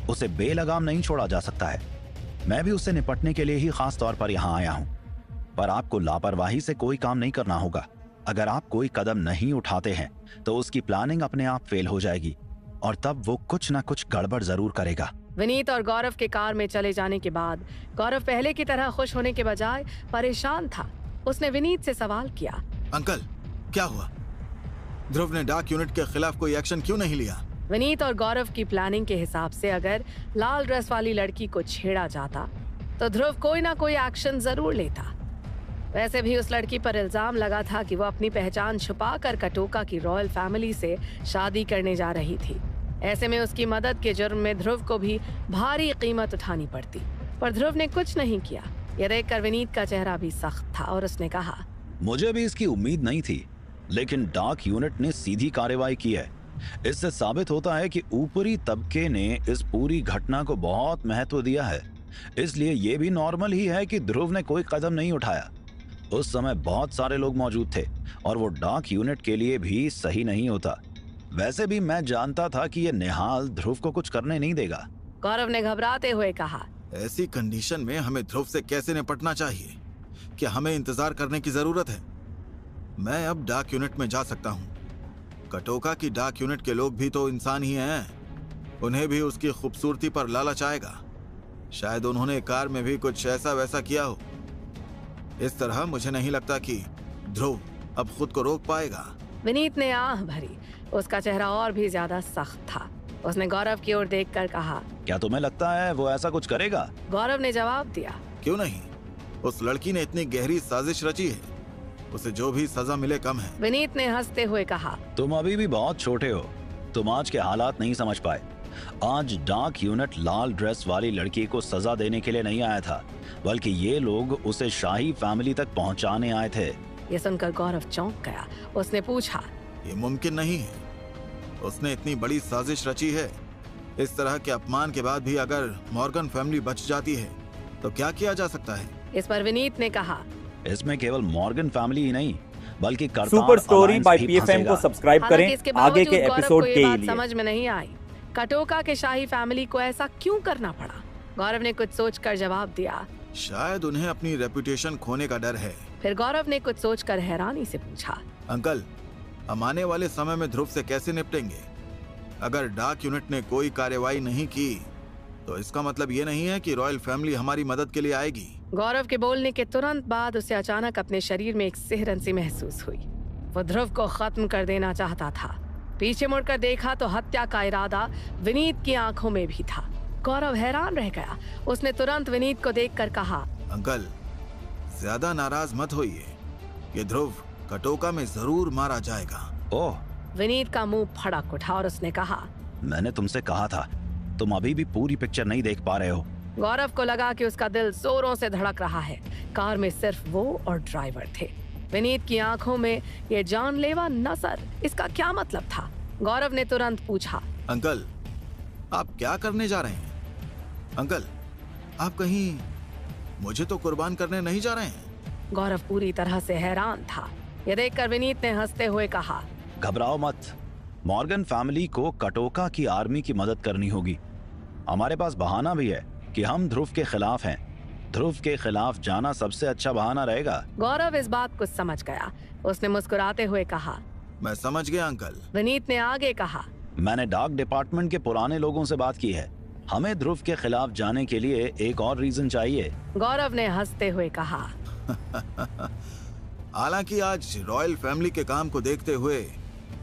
उसे बेलगाम नहीं छोड़ा जा सकता है। मैं भी उससे निपटने के लिए ही खास तौर पर यहाँ आया हूँ। पर आपको लापरवाही से कोई काम नहीं करना होगा। अगर आप कोई कदम नहीं उठाते हैं तो उसकी प्लानिंग अपने आप फेल हो जाएगी, और तब वो कुछ ना कुछ गड़बड़ जरूर करेगा। विनीत और गौरव के कार में चले जाने के बाद गौरव पहले की तरह खुश होने के बजाय परेशान था। उसने विनीत से सवाल किया, अंकल, क्या हुआ? ध्रुव ने डाक यूनिट के खिलाफ कोई एक्शन क्यों नहीं लिया? विनीत और गौरव की प्लानिंग के हिसाब से अगर लाल ड्रेस वाली लड़की को छेड़ा जाता तो ध्रुव कोई ना कोई एक्शन जरूर लेता। वैसे भी उस लड़की पर इल्जाम लगा था कि वो अपनी पहचान छुपाकर कटोका की रॉयल फैमिली से शादी करने जा रही थी। ऐसे में उसकी मदद के जुर्म में ध्रुव को भी भारी कीमत उठानी पड़ती, पर ध्रुव ने कुछ नहीं किया। यह देखकर विनीत का चेहरा भी सख्त था और उसने कहा, मुझे भी इसकी उम्मीद नहीं थी, लेकिन डाक यूनिट ने सीधी कार्रवाई की है। इससे साबित होता है कि ऊपरी तबके ने इस पूरी घटना को बहुत महत्व दिया है। इसलिए ये भी नॉर्मल ही है कि ध्रुव ने कोई कदम नहीं उठाया। उस समय बहुत सारे लोग मौजूद थे और वो डाक यूनिट के लिए भी सही नहीं होता। वैसे भी मैं जानता था कि ये निहाल ध्रुव को कुछ करने नहीं देगा। गौरव ने घबराते हुए कहा, ऐसी कंडीशन में हमें ध्रुव से कैसे निपटना चाहिए? क्या हमें इंतजार करने की जरूरत है? मैं अब डाक यूनिट में जा सकता हूँ। कटोका की डाक यूनिट के लोग भी तो इंसान ही हैं। उन्हें भी उसकी खूबसूरती पर लालच आएगा। शायद उन्होंने कार में भी कुछ ऐसा वैसा किया हो। इस तरह मुझे नहीं लगता कि ध्रुव अब खुद को रोक पाएगा। विनीत ने आह भरी। उसका चेहरा और भी ज्यादा सख्त था। उसने गौरव की ओर देखकर कहा, क्या तुम्हें लगता है वो ऐसा कुछ करेगा? गौरव ने जवाब दिया, क्यों नहीं? उस लड़की ने इतनी गहरी साजिश रची है, उसे जो भी सजा मिले कम है। विनीत ने हंसते हुए कहा, तुम अभी भी बहुत छोटे हो। तुम आज के हालात नहीं समझ पाए। आज डार्क यूनिट लाल ड्रेस वाली लड़की को सजा देने के लिए नहीं आया था, बल्कि ये लोग उसे शाही फैमिली तक पहुंचाने आए थे। ये सुनकर गौरव चौंक गया। उसने पूछा, ये मुमकिन नहीं है। उसने इतनी बड़ी साजिश रची है। इस तरह के अपमान के बाद भी अगर मॉर्गन फैमिली बच जाती है तो क्या किया जा सकता है? इस पर विनीत ने कहा, इसमें केवल मॉर्गन फैमिली ही नहीं, बल्कि Kartar super story alliance by भी पीएफएम को फंसेगा। सब्सक्राइब करें हालांकि इसके आगे बावजूद के गौरव एपिसोड को ये के बात लिए। समझ में नहीं आई, कटोका के शाही फैमिली को ऐसा क्यों करना पड़ा। गौरव ने कुछ सोचकर जवाब दिया, शायद उन्हें अपनी रेपुटेशन खोने का डर है। फिर गौरव ने कुछ सोचकर हैरानी से पूछा, अंकल, हम आने वाले समय में ध्रुव से कैसे निपटेंगे? अगर डार्क यूनिट ने कोई कार्रवाई नहीं की तो इसका मतलब ये नहीं है कि रॉयल फैमिली हमारी मदद के लिए आएगी। गौरव के बोलने के तुरंत बाद उसे अचानक अपने शरीर में एक सिहरन सी महसूस हुई। वो ध्रुव को खत्म कर देना चाहता था। पीछे मुड़कर देखा तो हत्या का इरादा विनीत की आंखों में भी था। गौरव हैरान रह गया। उसने तुरंत विनीत को देखकर कहा, अंकल, ज्यादा नाराज मत होइए। ये ध्रुव कटोका में जरूर मारा जाएगा। ओह, विनीत का मुंह फड़क उठा और उसने कहा, मैंने तुमसे कहा था, तुम अभी भी पूरी पिक्चर नहीं देख पा रहे हो। गौरव को लगा कि उसका दिल जोरों से धड़क रहा है। कार में सिर्फ वो और ड्राइवर थे। विनीत की आंखों में ये जानलेवा नजर, इसका क्या मतलब था? गौरव ने तुरंत पूछा, अंकल, आप क्या करने जा रहे हैं? अंकल, आप कहीं मुझे तो कुर्बान करने नहीं जा रहे हैं? गौरव पूरी तरह से हैरान था। ये देखकर विनीत ने हंसते हुए कहा, घबराओ मत, मॉर्गन फैमिली को कटोका की आर्मी की मदद करनी होगी। हमारे पास बहाना भी है कि हम ध्रुव के खिलाफ हैं। ध्रुव के खिलाफ जाना सबसे अच्छा बहाना रहेगा। गौरव इस बात को समझ गया। उसने मुस्कुराते हुए कहा, मैं समझ गया अंकल। विनीत ने आगे कहा, मैंने डार्क डिपार्टमेंट के पुराने लोगों से बात की है। हमें ध्रुव के खिलाफ जाने के लिए एक और रीजन चाहिए। गौरव ने हंसते हुए कहा, हालांकि आज रॉयल फैमिली के काम को देखते हुए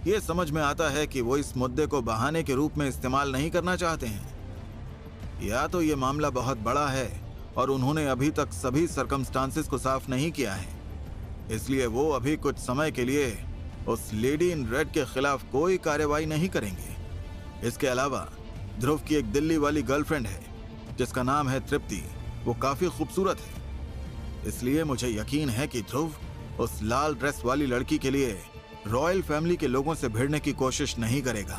ये समझ में आता है कि वो इस मुद्दे को बहाने के रूप में इस्तेमाल नहीं करना चाहते हैं। या तो ये मामला बहुत बड़ा है और उन्होंने अभी तक सभी सर्कमस्टांसेस को साफ नहीं किया है, इसलिए वो अभी कुछ समय के लिए उस लेडी इन रेड के खिलाफ कोई कार्रवाई नहीं करेंगे। इसके अलावा ध्रुव की एक दिल्ली वाली गर्लफ्रेंड है जिसका नाम है तृप्ति। वो काफी खूबसूरत है, इसलिए मुझे यकीन है कि ध्रुव उस लाल ड्रेस वाली लड़की के लिए रॉयल फैमिली के लोगों से भिड़ने की कोशिश नहीं करेगा।